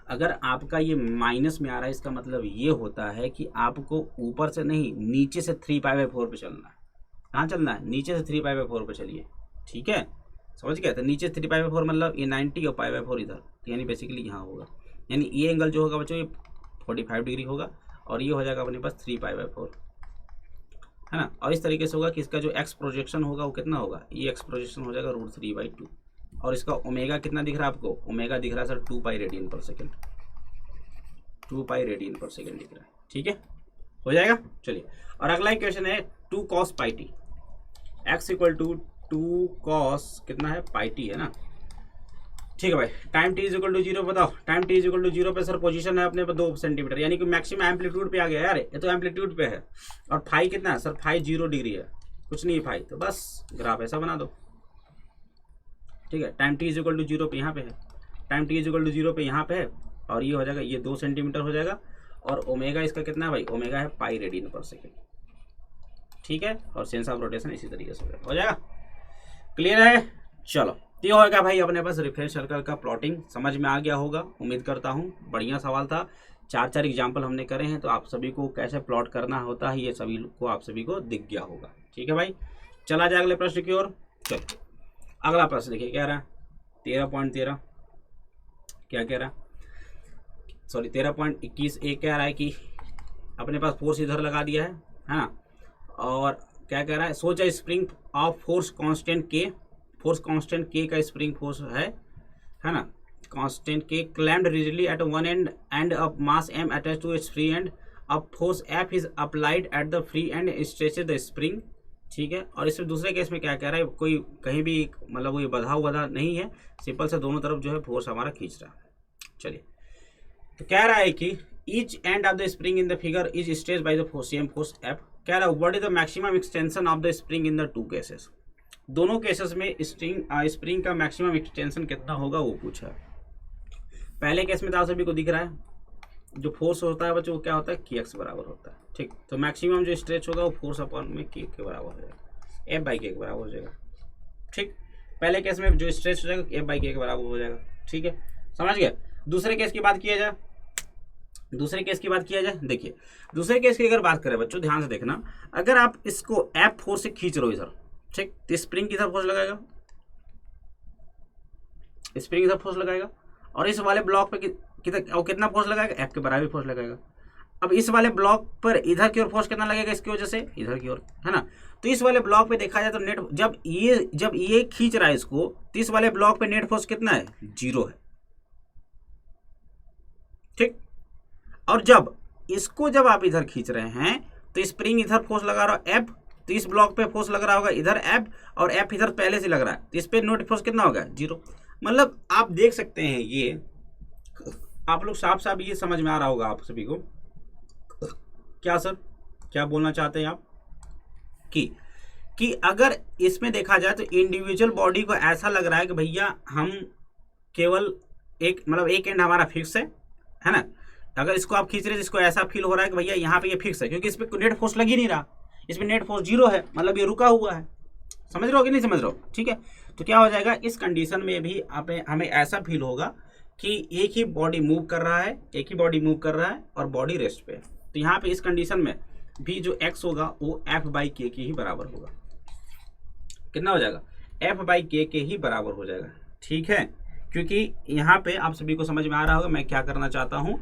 अगर आपका ये माइनस में आ रहा है, इसका मतलब ये होता है कि आपको ऊपर से नहीं नीचे से 3π/4 पे चलना है। कहाँ चलना है, नीचे से 3π/4 पे चलिए, ठीक है, समझ गया। तो नीचे 3π/4 मतलब ये 90 और π/4 इधर, यानी बेसिकली यहाँ होगा, यानी ये एंगल जो होगा बच्चों ये 45 डिग्री होगा, और ये हो जाएगा अपने पास 3π/4, है ना। और इस तरीके से होगा कि इसका जो एक्स प्रोजेक्शन होगा वो कितना होगा, ये एक्स प्रोजेक्शन हो जाएगा √3/2, और इसका ओमेगा कितना दिख रहा है आपको, ओमेगा दिख रहा है सर 2π रेडियन/सेकंड, 2π रेडियन/सेकंड दिख रहा है, ठीक है, हो जाएगा। चलिए, और अगला क्वेश्चन है 2 cos πt, x = 2 cos कितना है πt, है ना, ठीक है भाई। टाइम t = 0 बताओ, टाइम t = 0 पे सर पोजीशन है अपने 2 सेंटीमीटर, यानी कि मैक्सिमम एम्पलीट्यूड पे आ गया यार, ये तो एम्पलीट्यूड पे है। और फाई कितना है सर, फाई 0 डिग्री है, कुछ नहीं है फाई, तो बस ग्राफ ऐसा बना दो, ठीक है। टाइम t = 0 पे यहाँ पे है, टाइम t = 0 पे यहाँ पे है, और ये हो जाएगा ये 2 सेंटीमीटर हो जाएगा, और ओमेगा इसका कितना है भाई, ओमेगा है π रेडियन/सेकंड, ठीक है। और सेंस ऑफ रोटेशन इसी तरीके से हो जाएगा, क्लियर है। चलो, ये होगा भाई अपने पास रेफरेंस सर्कल का प्लॉटिंग, समझ में आ गया होगा उम्मीद करता हूँ। बढ़िया सवाल था, 4 एग्जाम्पल हमने करे हैं, तो आप सभी को कैसे प्लॉट करना होता है ये सभी को आप सभी को दिख गया होगा, ठीक है भाई। चला जाए अगले प्रश्न की ओर। चलो अगला प्रश्न देखिए क्या रहा है, 13.13 क्या कह रहा है, सॉरी 13.21 एक कह रहा है कि अपने पास फोर्स इधर लगा दिया है ना, और क्या कह रहा है, सोच a spring of force constant K, force constant K का स्प्रिंग फोर्स है ना, constant K clamped rigidly at one end of mass m attach to its free end, अब force F is applied at the free end stretches the spring ठीक है। और इसमें दूसरे case में क्या कह रहा है, कोई कहीं भी मतलब कोई बधा नहीं है, सिंपल से दोनों तरफ जो है फोर्स हमारा खींच रहा है। चलिए, तो कह रहा है कि each end of the spring in the figure is stretched by the force same force F. कह रहा है what is the maximum extension of the spring in the two cases. दोनों केसेस में स्प्रिंग का मैक्सिमम एक्सटेंशन कितना होगा वो पूछा है। पहले केस में तो आप सभी को दिख रहा है जो फोर्स होता है बच्चों, वो क्या होता है के एक्स बराबर होता है। ठीक, तो मैक्सिमम जो स्ट्रेच होगा वो फोर्स अपॉन में के बराबर हो जाएगा, एफ बाई के बराबर हो जाएगा। ठीक, पहले केस में जो स्ट्रेच हो जाएगा एफ बाई के बराबर हो जाएगा। ठीक है, समझ गया। दूसरे केस की बात किया जाए, देखिए दूसरे केस की अगर बात करें बच्चों, ध्यान से देखना, अगर आप इसको एफ फोर्स से खींच रहे हो इधर, ठीक, तो स्प्रिंग की तरफ फोर्स लगाएगा, स्प्रिंग की तरफ फोर्स लगाएगा, और इस वाले ब्लॉक पे कितना फोर्स लगाएगा, एफ के बराबर फोर्स लगाएगा। अब इस वाले ब्लॉक पर इधर की ओर फोर्स कितना लगेगा, इसकी वजह से इधर की ओर, है ना। तो इस वाले ब्लॉक पे देखा जाए तो नेट, जब ये खींच रहा है इसको, तो इस वाले ब्लॉक पे नेट फोर्स कितना है, 0 है। ठीक, और जब आप इधर खींच रहे हैं तो स्प्रिंग इधर फोर्स लगा रहा है एफ, तो इस ब्लॉक पे फोर्स लग रहा होगा इधर एफ, और एफ इधर पहले से लग रहा है, तो इस पे नेट फोर्स कितना होगा, 0। मतलब आप देख सकते हैं, ये आप लोग साफ साफ ये समझ में आ रहा होगा आप सभी को। क्या सर, क्या बोलना चाहते हैं आप कि अगर इसमें देखा जाए तो इंडिविजुअल बॉडी को ऐसा लग रहा है कि भैया हम केवल एक एंड हमारा फिक्स है ना। अगर इसको आप खींच रहे हैं, इसको ऐसा फील हो रहा है कि भैया यहाँ पे ये फिक्स है, क्योंकि इस पर नेट फोर्स लग ही नहीं रहा, इसमें नेट फोर्स 0 है, मतलब ये रुका हुआ है। समझ रहे हो कि नहीं समझ रहे हो? ठीक है, तो क्या हो जाएगा, इस कंडीशन में भी हमें ऐसा फील होगा कि एक ही बॉडी मूव कर रहा है, और बॉडी रेस्ट पे है। तो यहाँ पे इस कंडीशन में भी जो x होगा वो एफ बाई के ही बराबर होगा। कितना हो जाएगा, एफ बाई के ही बराबर हो जाएगा। ठीक है, क्योंकि यहाँ पे आप सभी को समझ में आ रहा होगा मैं क्या करना चाहता हूँ,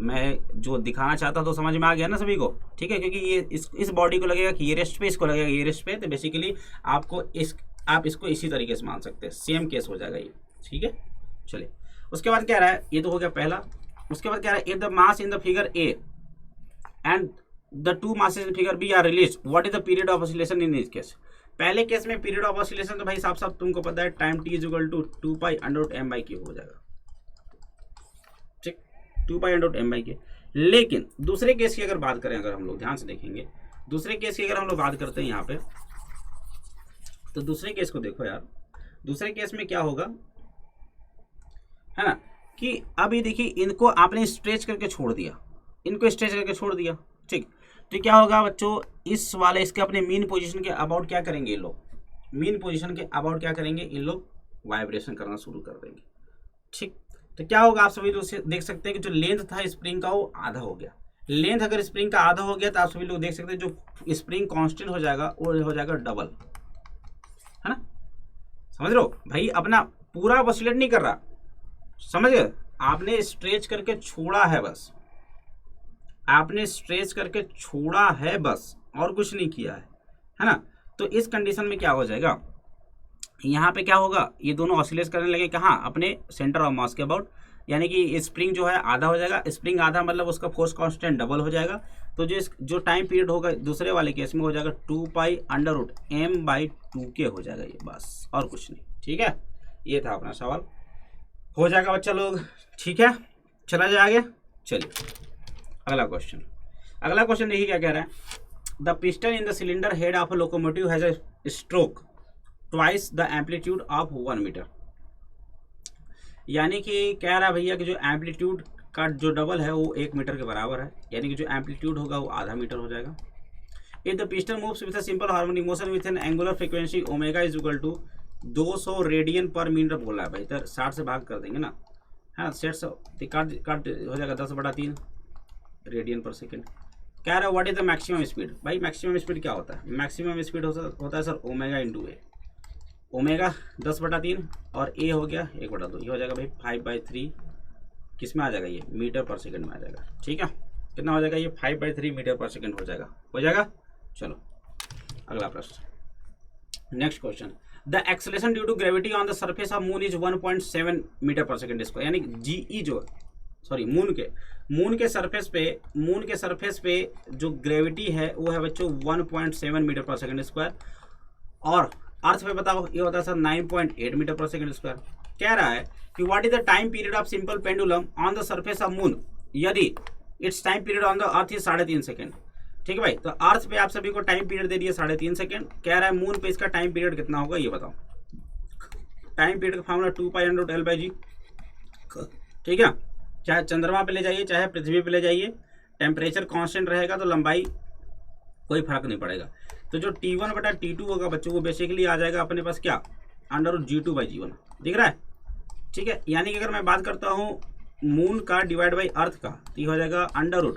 मैं जो दिखाना चाहता तो समझ में आ गया ना सभी को। ठीक है, क्योंकि ये इस बॉडी को लगेगा कि ये रेस्ट पे, इसको लगेगा ये रेस्ट पे, तो बेसिकली आप इसको इसी तरीके से मान सकते हैं, सेम केस हो जाएगा ये। ठीक है, चलिए उसके बाद क्या रहा है, ये तो हो गया पहला। उसके बाद क्या रहा है, if the mass in the figure A and the two masses in figure B are release, what is the period of oscillation in this case. पहले केस में पीरियड ऑफ ऑसिलेशन तो भाई साफ साफ तुमको पता है, time T is equal to 2 pi under m by q हो जाएगा। ठीक, 2 पाई अंडर एम बाई के। लेकिन दूसरे केस की अगर बात करें, अगर हम लोग ध्यान से देखेंगे, दूसरे केस की अगर हम लोग बात करते हैं यहाँ पे, तो दूसरे केस को देखो यार, दूसरे केस में क्या होगा, है ना, कि अब ये देखिए इनको आपने स्ट्रेच करके छोड़ दिया, ठीक, तो क्या होगा बच्चों, इस वाले इसके अपने मीन पोजीशन के अबाउट क्या करेंगे ये लोग, इन लोग वाइब्रेशन करना शुरू कर देंगे। ठीक, तो क्या होगा, आप सभी लोग देख सकते हैं कि जो लेंथ था स्प्रिंग का वो आधा हो गया। लेंथ अगर स्प्रिंग का आधा हो गया तो आप सभी लोग देख सकते हैं जो स्प्रिंग कांस्टेंट हो जाएगा वो हो जाएगा डबल, है ना। समझ रहे हो भाई, अपना पूरा ऑसिलेट नहीं कर रहा, समझ गए, आपने स्ट्रेच करके छोड़ा है बस, और कुछ नहीं किया है ना। तो इस कंडीशन में क्या हो जाएगा, यहाँ पे क्या होगा, ये दोनों ऑसिलेट करने लगे कहाँ, अपने सेंटर ऑफ मास के अबाउट, यानी कि स्प्रिंग जो है आधा हो जाएगा। स्प्रिंग आधा मतलब उसका फोर्स कांस्टेंट डबल हो जाएगा। तो जो टाइम पीरियड होगा दूसरे वाले केस में हो जाएगा 2 pi under root m by 2 हो जाएगा ये, बस और कुछ नहीं। ठीक है, ये था अपना सवाल, हो जाएगा बच्चा लोग। ठीक है, चला जाए आगे। चलिए अगला क्वेश्चन देखिए क्या कह रहा है, the piston in the cylinder head of a locomotive has a stroke twice the amplitude of 1 metre. यानी कि कह रहा है भैया कि जो एम्पलीट्यूड का जो डबल है वो 1 मीटर के बराबर है, यानी कि जो एम्पलीट्यूड होगा वो आधा मीटर हो जाएगा। If the piston moves with a simple harmonic motion with an angular frequency omega is equal to 200 radian per minute बोला है भाई, तो 60 से भाग कर देंगे ना, है ना, 60 काट हो जाएगा 10/3 रेडियन पर सेकेंड। कह रहा है what is the maximum speed. भाई मैक्सिमम स्पीड क्या होता है, मैक्सिमम स्पीड होता है सर ओमेगा इंटू ए, ओमेगा 10/3 और ए हो गया 1/2, ये हो जाएगा भाई 5/3, किस में आ जाएगा, ये मीटर पर सेकंड में आ जाएगा। ठीक है, कितना हो जाएगा ये 5/3 मीटर पर सेकंड हो जाएगा। चलो अगला प्रश्न, next question, the acceleration due to gravity on the surface of moon is 1.7 metre पर सेकंड स्क्वायर, यानी जीई जो सॉरी मून के सरफेस पे जो ग्रेविटी है वो है बच्चों 1.7 मीटर पर सेकंड स्क्वायर, और अर्थ पे बताओ ये होता है सर 9.8 मीटर पर सेकंड स्क्वायर। कह रहा है कि what is the time period of simple pendulum on the surface of moon यदि its time period on the earth is 3.5 second. ठीक है भाई, तो अर्थ पे आप सभी को टाइम पीरियड दे दिया 3.5 सेकंड। कह रहा है मून पे इसका टाइम पीरियड कितना होगा ये बताओ। टाइम पीरियड का फॉर्मूला 2π/L/g। ठीक है, चाहे चंद्रमा पे ले जाइए चाहे पृथ्वी पे ले जाइए, टेम्परेचर कांस्टेंट रहेगा तो लंबाई कोई फर्क नहीं पड़ेगा। तो जो T1/T2 होगा बच्चों वो बेसिकली आ जाएगा अपने पास क्या, √G2/G1 दिख रहा है। ठीक है, यानी कि अगर मैं बात करता हूँ मून का डिवाइड बाई अर्थ का तो ये हो जाएगा अंडर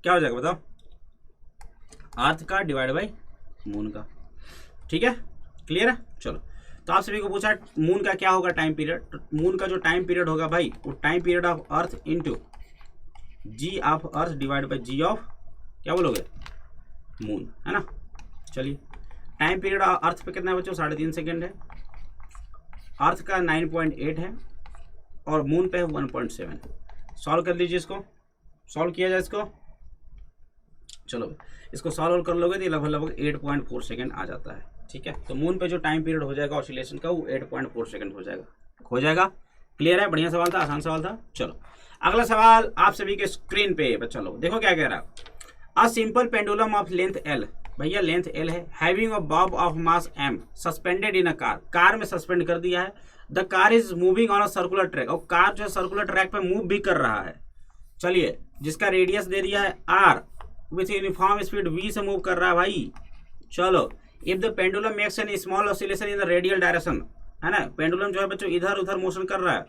क्या हो जाएगा बताओ, अर्थ का डिवाइड बाई मून का। ठीक है, क्लियर है। चलो, तो आप सभी को पूछा मून का क्या होगा टाइम पीरियड, तो मून का जो टाइम पीरियड होगा भाई वो time period of earth into g of earth divide by g of क्या बोलोगे मून, है ना। चलिए, टाइम पीरियड अर्थ पे कितना है बच्चों 3.5 सेकेंड है, अर्थ का 9.8 है और मून पे है 1.7। सॉल्व कर लीजिए, इसको सॉल्व किया जाए इसको। चलो, इसको सॉल्व कर लोगे तो लगभग 8.4 सेकेंड आ जाता है। ठीक है, तो मून पे जो टाइम पीरियड हो जाएगा ऑसिलेशन का वो 8.4 सेकेंड हो जाएगा। क्लियर है, बढ़िया सवाल था, आसान सवाल था। चलो, अगला सवाल आप सभी के स्क्रीन पे बच्चा लोग देखो क्या कह रहा है। A simple pendulum of length L, भैया लेंथ L है, having a Bob of mass M suspended in a car में सस्पेंड कर दिया है। The car is moving on a circular track, और कार जो है सर्कुलर ट्रैक पे मूव भी कर रहा है। चलिए, जिसका रेडियस दे दिया है R with uniform speed V से मूव कर रहा है भाई। चलो, if the pendulum makes an small oscillation in the radial direction, है ना, पेंडुलम जो है बच्चों इधर उधर मोशन कर रहा है।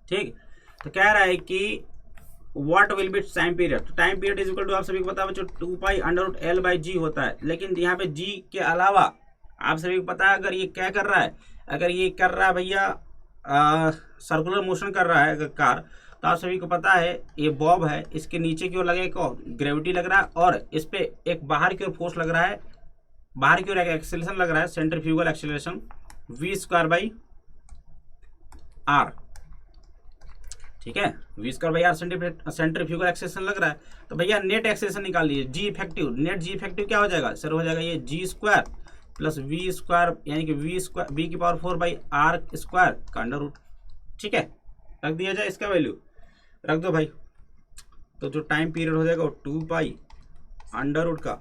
ठीक, तो कह रहा है कि what will be time period, तो time period is equal to आप सभी को पता है बच्चों 2π/L/g होता है। लेकिन यहाँ पे g के अलावा आप सभी को पता है अगर ये क्या कर रहा है, अगर ये कर रहा है भैया सर्कुलर मोशन कर रहा है अगर कार, तो आप सभी को पता है ये बॉब है, इसके नीचे की ओर लगेगा ग्रेविटी लग रहा है और इस पे एक बाहर की ओर फोर्स लग रहा है, बाहर की ओर एक एक्सेलरेशन लग रहा है, सेंट्रीफ्यूगल एक्सेलरेशन v²/r। ठीक है, v²/r सेंट्रीफ्यूगल एक्सेलरेशन लग रहा है। तो भैया नेट एक्सेलरेशन निकाल लीजिए, जी इफेक्टिव, नेट जी इफेक्टिव क्या हो जाएगा सर, हो जाएगा ये g² प्लस v² यानी कि v⁴/r² का अंडर रूट। ठीक है, रख दिया जाए, इसका वैल्यू रख दो भाई। तो जो टाइम पीरियड हो जाएगा वो 2π का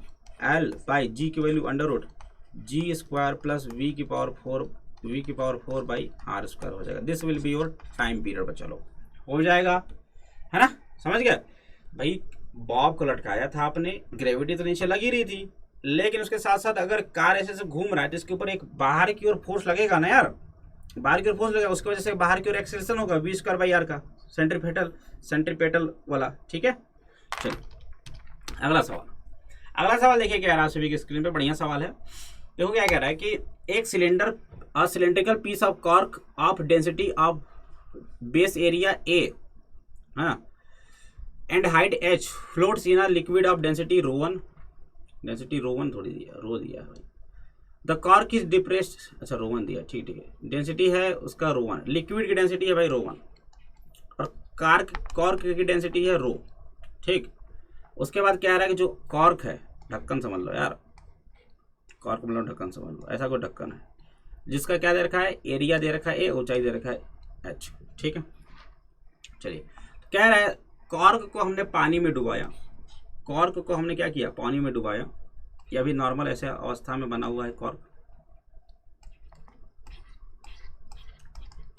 L/g की value under g² plus v⁴/r² हो जाएगा। This will be your time period बच्चा लोग, हो जाएगा, है ना, समझ गए भाई। बॉब को लटकाया था आपने, ग्रेविटी तो नीचे लगी रही थी, लेकिन उसके साथ साथ अगर कार ऐसे से घूम रहा है तो इसके ऊपर एक बाहर की ओर फोर्स लगेगा ना यार, बाहर की ओर फोर्स लगेगा, उसकी वजह से बाहर की ओर एक्सेलरेशन होगा v²/r का सेंट्रीपेटल वाला। ठीक है, चलिए अगला सवाल देखिए क्या रहा है सभी की स्क्रीन पे, बढ़िया सवाल है। देखो क्या कह रहा है कि एक cylindrical piece of cork of density of base area A, हाँ, and height h floats in a liquid of density ρ1 थोड़ी दिया, रो दिया भाई। द कॉर्क इज डिप्रेस्ड, अच्छा ρ1 दिया, ठीक है, डेंसिटी है उसका ρ1, लिक्विड की डेंसिटी है भाई ρ1 और कॉर्क की डेंसिटी है ρ। ठीक, उसके बाद क्या आ रहा है कि जो कॉर्क है, ढक्कन समझ लो यार, कॉर्क मतलब ढक्कन समझ लो, ऐसा कोई ढक्कन है जिसका क्या दे रखा है, एरिया दे रखा है A, ऊंचाई दे रखा है h। ठीक है, चलिए कह रहा है कॉर्क को हमने पानी में डुबाया, कॉर्क को हमने क्या किया, पानी में डुबाया, या भी नॉर्मल ऐसे अवस्था में बना हुआ है कॉर्क।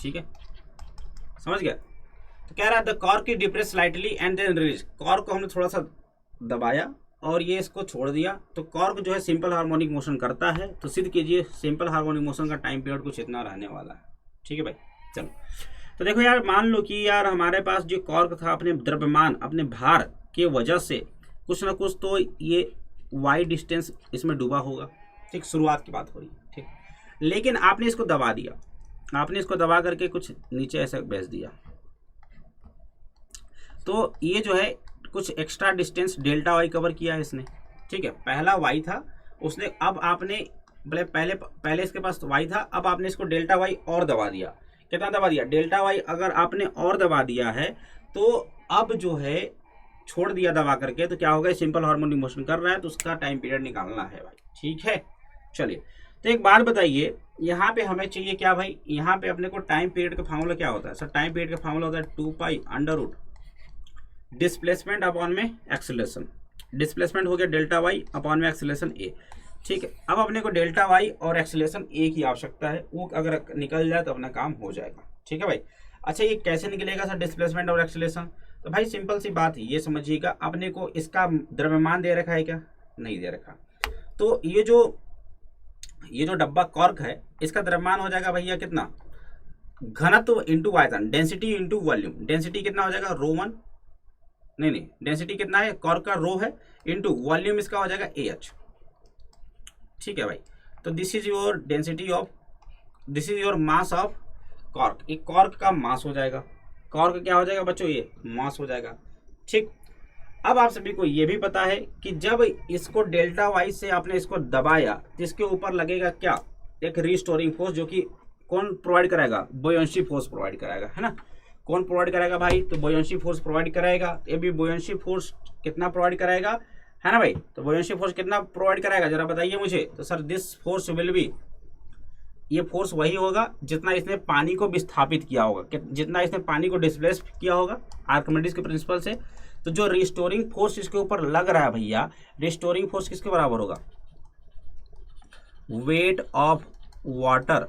ठीक है, समझ गया। तो कह रहा है the cork is depress slightly and then release, cork को हमने थोड़ा सा दबाया और ये इसको छोड़ दिया, तो कॉर्क जो है सिंपल हार्मोनिक मोशन करता है। तो सिद्ध कीजिए सिंपल हार्मोनिक मोशन का टाइम पीरियड कुछ इतना रहने वाला है। ठीक है भाई, चलो तो देखो यार, मान लो कि यार हमारे पास जो कॉर्क था अपने द्रव्यमान, अपने भार के वजह से कुछ ना कुछ तो ये वाई डिस्टेंस इसमें डूबा होगा। ठीक, शुरुआत की बात हो रही है। ठीक, लेकिन आपने इसको दबा दिया, आपने इसको दबा करके कुछ नीचे ऐसा भेज दिया, तो ये जो है कुछ extra distance delta y cover किया है इसने। ठीक है, पहला वाई था उसने, अब आपने पहले इसके पास वाई था, अब आपने इसको डेल्टा वाई और दबा दिया, कितना दबा दिया, डेल्टा वाई अगर आपने और दबा दिया है तो अब जो है छोड़ दिया दबा करके तो क्या होगा, सिंपल हार्मोनिक मोशन कर रहा है तो उसका टाइम पीरियड निकालना है भाई। ठीक है, चलिए तो एक बात बताइए, यहाँ पे हमें चाहिए क्या भाई, यहाँ पे अपने को टाइम पीरियड का फार्मूला क्या होता है सर, टाइम पीरियड का फार्मूला होता है 2 pi under root displacement upon में एक्सेलरेशन। डिस्प्लेसमेंट हो गया डेल्टा वाई अपॉन में एक्सेलरेशन ए। ठीक है, अब अपने को डेल्टा वाई और एक्सेलरेशन ए की आवश्यकता है, वो अगर निकल जाए तो अपना काम हो जाएगा। ठीक है भाई। अच्छा ये कैसे निकलेगा सर डिस्प्लेसमेंट और एक्सेलरेशन, तो भाई सिंपल सी बात है, ये समझिएगा अपने को इसका द्रव्यमान दे रखा है क्या, नहीं दे रखा, तो ये जो डब्बा कॉर्क है इसका द्रव्यमान हो जाएगा भैया कितना, घनत्व इंटू आयतन, डेंसिटी इंटू वॉल्यूम। डेंसिटी कितना हो जाएगा रो 1, नहीं डेंसिटी कितना है कॉर्क का रो है, इंटू वॉल्यूम इसका हो जाएगा AH। ठीक है भाई, तो this is your density of, this is your mass of cork, एक कॉर्क का मास हो जाएगा, कॉर्क क्या हो जाएगा बच्चों, ये मास हो जाएगा। ठीक, अब आप सभी को ये भी पता है कि जब इसको डेल्टा वाई से आपने इसको दबाया तो इसके ऊपर लगेगा क्या, एक रिस्टोरिंग फोर्स, जो कि कौन प्रोवाइड कराएगा, बोयंसी फोर्स प्रोवाइड कराएगा, है ना। कौन प्रोवाइड कराएगा भाई, तो बोयंसी फोर्स प्रोवाइड कराएगा। ये भी बोयंसी फोर्स कितना प्रोवाइड कराएगा, है ना भाई, तो बोयंसी फोर्स कितना प्रोवाइड कराएगा जरा बताइए मुझे। तो sir this force will be, ये फोर्स वही होगा जितना इसने पानी को विस्थापित किया होगा, जितना इसने पानी को डिस्प्लेस किया होगा आर्किमिडीज के प्रिंसिपल से। तो जो रिस्टोरिंग फोर्स इसके ऊपर लग रहा है भैया, रिस्टोरिंग फोर्स किसके बराबर होगा, वेट ऑफ वाटर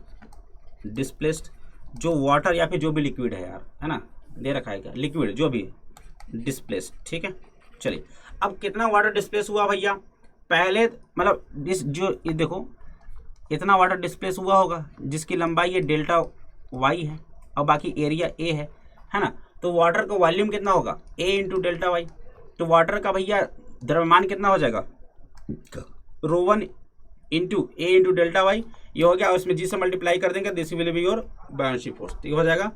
डिस्प्लेस्ड, जो वाटर या फिर जो भी लिक्विड है यार, है ना, दे रखा है क्या, लिक्विड जो भी डिस्प्लेस्ड। ठीक है, चलिए अब कितना वाटर डिस्प्लेस हुआ भैया, पहले मतलब इस जो ये देखो इतना वाटर डिस्प्लेस हुआ होगा जिसकी लंबाई ये डेल्टा वाई है और बाकी एरिया ए है ना। तो वाटर का वॉल्यूम कितना होगा, ए इंटू डेल्टा वाई। तो वाटर का भैया द्रव्यमान कितना हो जाएगा, रो 1 इंटू ए इंटू डेल्टा वाई, ये हो गया, और इसमें जी से मल्टीप्लाई कर देंगे, this will be your buoyancy force. तो ये हो जाएगा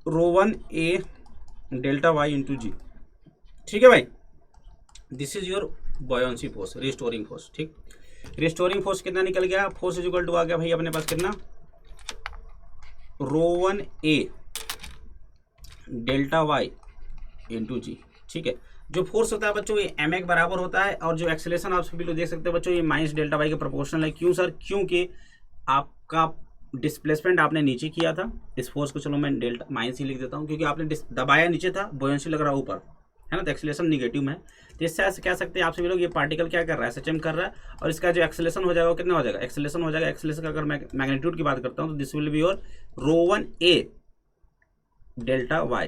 rho 1 A delta Y into G. ठीक है भाई, this is your buoyancy force, restoring force. ठीक, रिस्टोरिंग फोर्स कितना निकल गया, फोर्स इज इक्वल टू आ गया भाई अपने पास कितना, rho 1 A delta Y into G. ठीक है, जो फोर्स होता है बच्चों ये एम ए के बराबर होता है, और जो एक्सेलरेशन आप सभी लोग देख सकते हैं बच्चों ये माइनस डेल्टा वाई के प्रोपोर्शनल है। क्यों सर, क्योंकि आपका डिस्प्लेसमेंट आपने नीचे किया था, इस फोर्स को चलो मैं डेल्टा माइनस ही लिख देता हूँ, क्योंकि आपने दबाया नीचे था, बोयंसी लग रहा है ऊपर, है ना, तो एक्सेलरेशन निगेटिव में है। तो इससे ऐसे कह सकते हैं आप सभी लोग ये पार्टिकल क्या कर रहा है, सचम कर रहा है, और इसका जो एक्सेलरेशन हो जाएगा वो कितना हो जाएगा, एक्सेलरेशन हो जाएगा, एक्सेलरेशन का अगर मैं मैग्नीट्यूड की बात करता हूँ तो this will be your rho 1 A delta Y,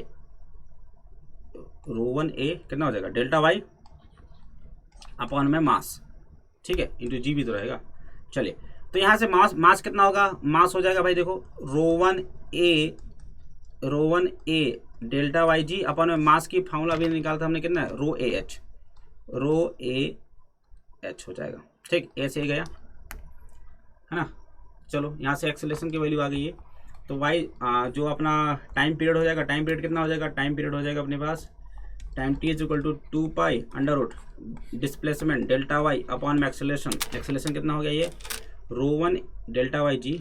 rho 1 A कितना हो जाएगा डेल्टा वाई अपॉन में मास। ठीक है, इंटू जी भी तो रहेगा। चलिए तो यहाँ से मास कितना होगा, मास हो जाएगा भाई देखो रो 1 A delta Y ji upon में मास की फार्मूला भी निकाला था हमने कितना है, रो ए एच हो जाएगा। ठीक, ऐसे ही गया है ना। चलो यहाँ से एक्सेलरेशन की वैल्यू आ गई है, तो वाई जो अपना टाइम पीरियड हो जाएगा, टाइम पीरियड कितना हो जाएगा, टाइम पीरियड हो जाएगा अपने पास time T is equal to 2 pi under root displacement delta Y upon में एक्सेलरेशन, एक्सेलरेशन कितना हो गया ये rho 1 delta Y G,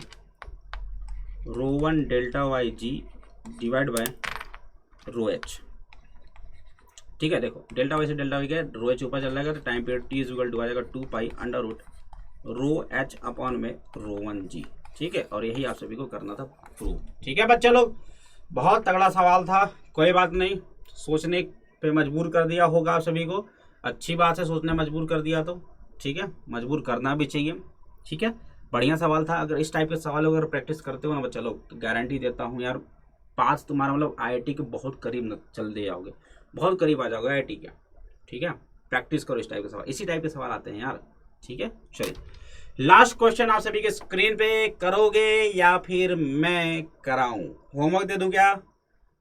rho 1 delta Y G divide by rho H. ठीक है, देखो डेल्टा वाई से डेल्टा वाई गया, रो एच ऊपर चल जाएगा, तो time period T is equal to आ जाएगा 2 pi under root rho H upon में रो 1 जी। ठीक है, और यही आप सभी को करना था प्रूव। ठीक है बच्चे लोग, बहुत तगड़ा सवाल था, कोई बात नहीं, सोचने पे मजबूर कर दिया होगा आप सभी को, अच्छी बात है, सोचने मजबूर कर दिया तो ठीक है, मजबूर करना भी चाहिए। ठीक है, बढ़िया सवाल था। अगर इस टाइप के सवाल अगर प्रैक्टिस करते हो ना बच्चा लोग, तो गारंटी देता हूँ यार पास तुम्हारा मतलब IIT के बहुत करीब न चल दे जाओगे, बहुत करीब आ जाओगे IIT के। ठीक है, प्रैक्टिस करो इस टाइप के सवाल, इसी टाइप के सवाल आते हैं यार। ठीक है, चलिए लास्ट क्वेश्चन आप सभी के स्क्रीन पे, करोगे या फिर मैं कराऊं, होमवर्क दे दूं क्या,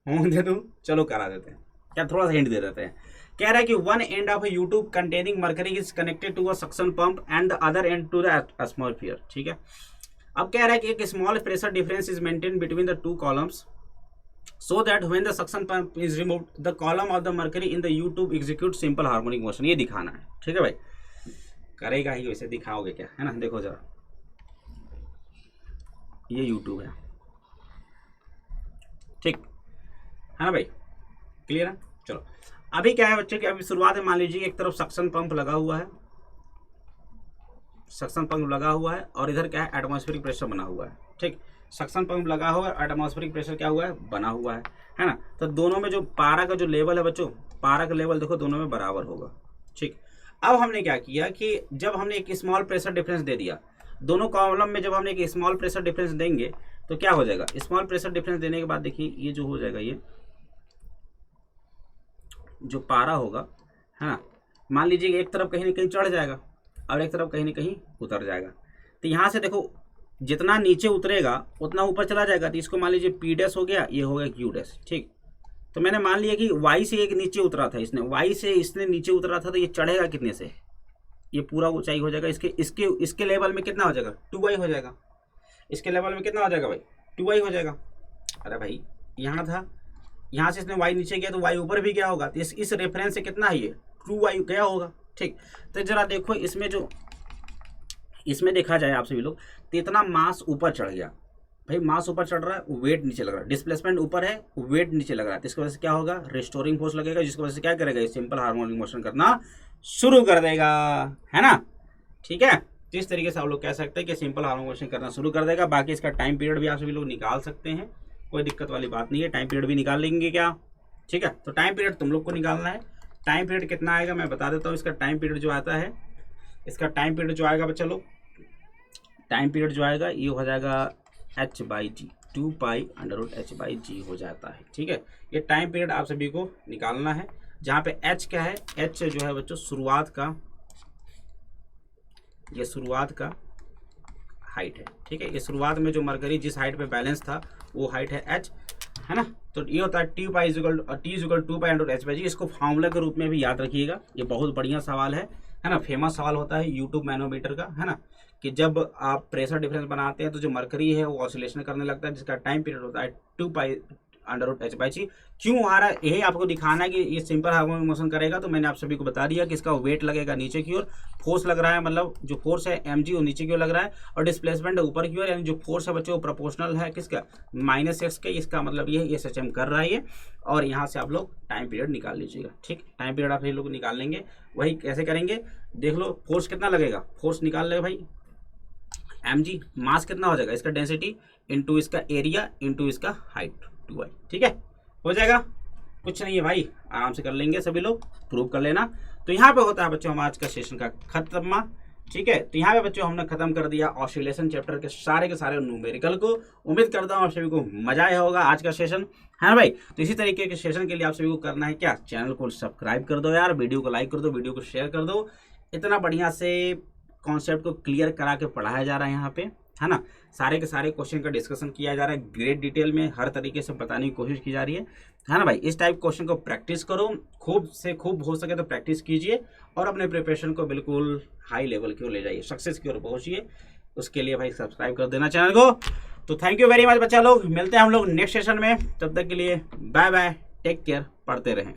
होमवर्क दे दूं, चलो करा देते हैं, क्या थोड़ा सा हिंट दे देते हैं। कह रहा है कि one end of U tube containing mercury is connected to a suction pump and the other end to the atmosphere. ठीक है, अब कह रहा है कि एक small pressure difference is maintain between the two columns so that when the suction pump is removed the column of the mercury in the U-tube execute simple harmonic motion। ये दिखाना है। ठीक है भाई, करेगा ही वैसे, दिखाओगे क्या, है ना। देखो जरा, ये U-tube है, है ना भाई, क्लियर है। चलो अभी क्या है बच्चे कि अभी शुरुआत में मान लीजिए एक तरफ सक्शन पंप लगा हुआ है, सक्शन पंप लगा हुआ है, और इधर क्या है एटमॉस्फेरिक प्रेशर बना हुआ है। ठीक, सक्शन पंप लगा हुआ है, एटमॉस्फेरिक प्रेशर क्या हुआ है बना हुआ है ना। तो दोनों में जो पारा का जो लेवल है बच्चों, पारा का लेवल देखो दोनों में बराबर होगा। ठीक, अब हमने क्या किया कि जब हमने एक स्मॉल प्रेशर डिफरेंस दे दिया, दोनों कॉलम में जब हमने एक स्मॉल प्रेशर डिफरेंस देंगे तो क्या हो जाएगा, स्मॉल प्रेशर डिफरेंस देने के बाद देखिए ये जो हो जाएगा, ये जो पारा होगा है ना, मान लीजिए एक तरफ कहीं ना कहीं चढ़ जाएगा और एक तरफ कहीं ना कहीं उतर जाएगा। तो यहाँ से देखो जितना नीचे उतरेगा उतना ऊपर चला जाएगा। तो इसको मान लीजिए पी डैश हो गया, ये हो गया क्यू डैश। ठीक, तो मैंने मान लिया कि वाई से एक नीचे उतरा था, इसने वाई से इसने नीचे उतरा था, तो ये चढ़ेगा कितने से, ये पूरा ऊंचाई हो जाएगा इसके इसके इसके लेवल में कितना हो जाएगा 2y हो जाएगा। इसके लेवल में कितना हो जाएगा भाई 2y हो जाएगा। अरे भाई यहाँ था, यहाँ से इसने y नीचे गया तो y ऊपर भी गया होगा, तो इस रेफरेंस से कितना है ये 2y गया होगा। ठीक, तो जरा देखो इसमें जो इसमें देखा जाए आप सभी लोग, तो इतना मास ऊपर चढ़ गया भाई, मास ऊपर चढ़ रहा है, वेट नीचे लग रहा है, डिस्प्लेसमेंट ऊपर है, वेट नीचे लग रहा है। तो इसकी वजह से क्या होगा, रिस्टोरिंग फोर्स लगेगा, जिसकी वजह से क्या करेगा, सिंपल हार्मोनिक मोशन करना शुरू कर देगा, है ना। ठीक है, तो इस तरीके से आप लोग कह सकते हैं कि सिंपल हार्मोनिक मोशन करना शुरू कर देगा। बाकी इसका टाइम पीरियड भी आप सभी लोग निकाल सकते हैं, कोई दिक्कत वाली बात नहीं है, टाइम पीरियड भी निकाल लेंगे क्या। ठीक है, तो टाइम पीरियड तुम लोग को निकालना है। टाइम पीरियड कितना आएगा मैं बता देता हूँ। इसका टाइम पीरियड जो आता है, इसका टाइम पीरियड जो आएगा बच्चा लोग, टाइम पीरियड जो आएगा ये हो जाएगा h/g, 2π√h/g हो जाता है। ठीक है, ये टाइम पीरियड आप सभी को निकालना है, जहाँ पे h क्या है, h जो है बच्चों शुरुआत का, ये शुरुआत का हाइट है। ठीक है, ये शुरुआत में जो मरकरी जिस हाइट पे बैलेंस था वो हाइट है h, है ना। तो ये होता है t/2π/h/g। इसको फार्मूला के रूप में भी याद रखिएगा, ये बहुत बढ़िया सवाल है ना, फेमस सवाल होता है यूट्यूब मैनोमीटर का, है ना, कि जब आप प्रेशर डिफरेंस बनाते हैं तो जो मरकरी है वो ऑसिलेशन करने लगता है, जिसका टाइम पीरियड होता है 2π/h/g। क्यों आ रहा है, यही आपको दिखाना है कि ये सिंपल हार्मोनिक मोशन करेगा। तो मैंने आप सभी को बता दिया कि इसका वेट लगेगा नीचे की ओर, फोर्स लग रहा है, मतलब जो फोर्स है mg वो नीचे की ओर लग रहा है, और डिस्प्लेसमेंट है ऊपर की ओर, यानी जो फोर्स है बच्चों वो प्रोपोर्शनल है किसका, -x के। इसका मतलब ये SHM कर रहा है ये, और यहाँ से आप लोग टाइम पीरियड निकाल लीजिएगा। ठीक, टाइम पीरियड आप ये लोग निकाल लेंगे। वही कैसे करेंगे देख लो, फोर्स कितना लगेगा, फोर्स निकाल ले भाई, mg मास कितना हो जाएगा, इसका डेंसिटी इंटू इसका एरिया इंटू इसका हाइट 2y। ठीक है, हो जाएगा, कुछ नहीं है भाई, आराम से कर लेंगे सभी लोग, प्रूव कर लेना। तो यहाँ पे होता है बच्चों हम आज का सेशन का खत्म। ठीक है, तो यहाँ पे बच्चों हमने खत्म कर दिया ऑसिलेशन चैप्टर के सारे न्यूमेरिकल को। उम्मीद करता हूँ आप सभी को मजा आया होगा आज का सेशन, है ना भाई। तो इसी तरीके के सेशन के लिए आप सभी को करना है क्या, चैनल को सब्सक्राइब कर दो यार, वीडियो को लाइक कर दो, वीडियो को शेयर कर दो। इतना बढ़िया से कॉन्सेप्ट को क्लियर करा के पढ़ाया जा रहा है यहाँ पे, है ना। सारे के सारे क्वेश्चन का डिस्कशन किया जा रहा है, ग्रेट डिटेल में हर तरीके से बताने की कोशिश की जा रही है ना भाई। इस टाइप क्वेश्चन को प्रैक्टिस करो, खूब से खूब हो सके तो प्रैक्टिस कीजिए, और अपने प्रिपरेशन को बिल्कुल हाई लेवल की ओर ले जाइए, सक्सेस की ओर पहुंचिए। उसके लिए भाई सब्सक्राइब कर देना चैनल को। तो थैंक यू वेरी मच बच्चा लोग, मिलते हैं हम लोग नेक्स्ट सेशन में, तब तक के लिए बाय बाय, टेक केयर, पढ़ते रहें।